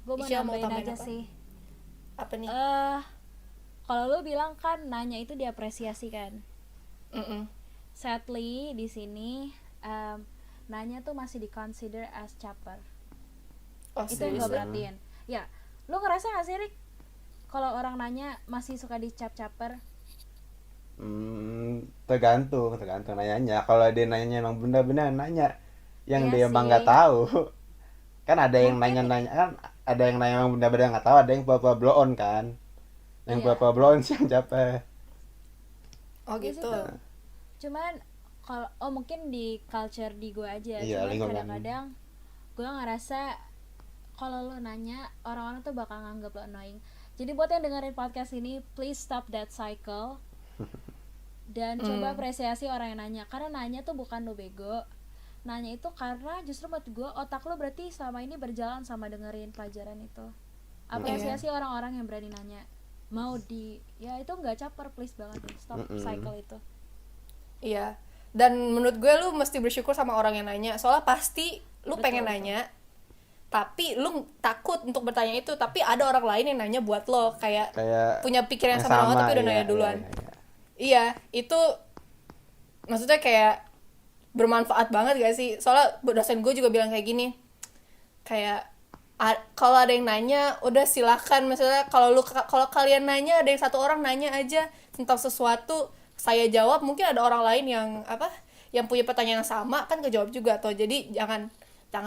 Gue mau nambahin aja apa? sih. Apa nih? Kalau lu bilang kan nanya itu diapresiasi kan. Sadly di sini nanya tuh masih di-consider as caper. Itu yang gue perhatiin. Ya, lu ngerasa gak sih Rick, kalau orang nanya masih suka dicap caper? Tergantung nanyanya. Kalau dia nanya emang benar-benar nanya yang Iya dia emang sih. nggak tahu, kan ada yang nanya kan, ada yang nanya emang benar-benar nggak tahu, ada yang pura-pura blow on kan. Yang Iya. pura-pura blow on sih yang capek. Oh gitu. Cuman kalau mungkin di culture di gue aja. Iya, Cuman lingkungan. kadang-kadang gue ngerasa kalau lo nanya, orang-orang tuh bakal nganggap lo annoying. Jadi buat yang dengerin podcast ini, please stop that cycle dan coba apresiasi orang yang nanya, karena nanya tuh bukan lo bego, nanya itu karena justru buat gue otak lo berarti selama ini berjalan sama dengerin pelajaran itu. Apresiasi orang-orang yang berani nanya, mau di ya itu nggak caper, please banget deh, stop cycle itu. Iya, dan menurut gue lu mesti bersyukur sama orang yang nanya, soalnya pasti lu pengen nanya tapi lu takut untuk bertanya itu, tapi ada orang lain yang nanya buat lo, kayak punya pikiran yang sama tapi udah nanya duluan. Iya, itu maksudnya kayak bermanfaat banget gak sih? Soalnya dosen gue juga bilang kayak gini, kayak kalau ada yang nanya udah silakan, misalnya kalau kalian nanya, ada yang satu orang nanya aja tentang sesuatu, saya jawab, mungkin ada orang lain yang punya pertanyaan yang sama kan kejawab juga tuh. Jadi jangan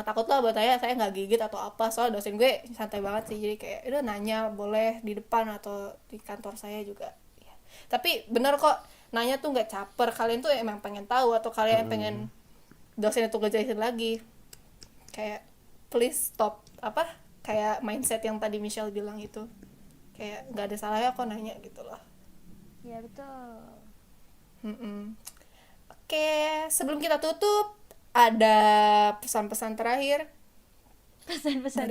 takut lah buat saya nggak gigit atau apa, soalnya dosen gue santai banget sih, jadi kayak udah nanya boleh di depan atau di kantor saya juga ya. Tapi bener kok, nanya tuh nggak caper, kalian tuh emang pengen tahu atau kalian pengen dosen itu ngejelasin lagi, kayak please stop kayak mindset yang tadi Michelle bilang itu, kayak nggak ada salahnya kok nanya gitu loh. Ya betul. Oke, sebelum kita tutup ada pesan-pesan terakhir. Pesan-pesan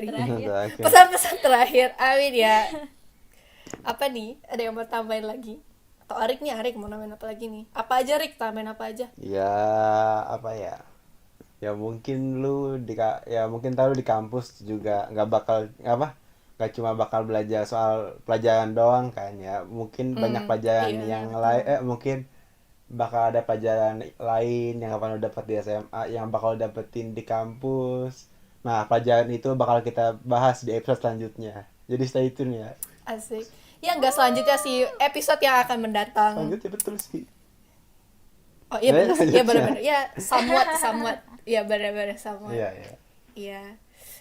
terakhir, Amin ya. Apa nih? Ada yang mau tambahin lagi? Atau Arik mau nambahin apa lagi nih? Apa aja Rik, tambahin apa aja? Ya apa ya? Ya mungkin mungkin tahu di kampus juga nggak cuma bakal belajar soal pelajaran doang kan ya. Mungkin banyak pelajaran yang lain, mungkin bakal ada pelajaran lain yang bakal dapat di SMA, yang bakal dapetin di kampus. Nah, pelajaran itu bakal kita bahas di episode selanjutnya. Jadi stay tune ya. Asik. Ya enggak, selanjutnya sih episode yang akan mendatang. Selanjutnya betul sih. Oh iya benar. Iya benar-benar. Ya somewhat. Iya benar-benar somewhat. Iya.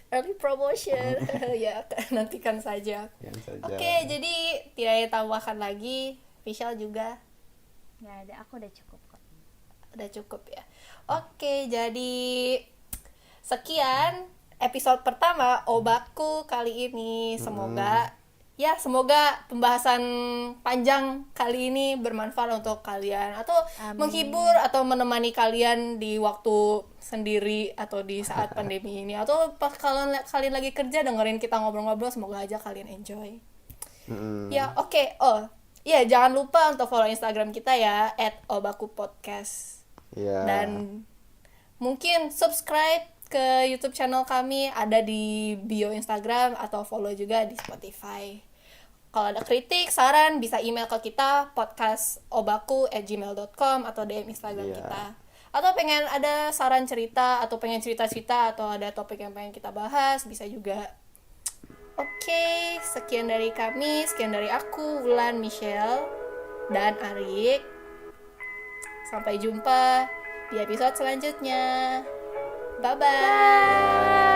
Early promotion. Ya, nantikan saja. Oke, jadi tidak ada tambahkan lagi. Michelle juga. Nggak ada, aku udah cukup kok. Udah cukup ya. Oke, jadi sekian episode pertama Obaku kali ini. Semoga pembahasan panjang kali ini bermanfaat untuk kalian, atau menghibur atau menemani kalian di waktu sendiri atau di saat pandemi ini, atau pas kalian lagi kerja dengerin kita ngobrol-ngobrol. Semoga aja kalian enjoy. Ya, oke. Iya, jangan lupa untuk follow Instagram kita ya @obakupodcast. Dan mungkin subscribe ke YouTube channel kami, ada di bio Instagram, atau follow juga di Spotify. Kalau ada kritik, saran, bisa email ke kita podcastobaku@gmail.com atau DM Instagram kita. Atau pengen ada saran cerita, atau pengen cerita-cerita, atau ada topik yang pengen kita bahas, bisa juga. Oke, sekian dari kami, sekian dari aku, Wulan, Michelle, dan Arik. Sampai jumpa di episode selanjutnya. Bye-bye.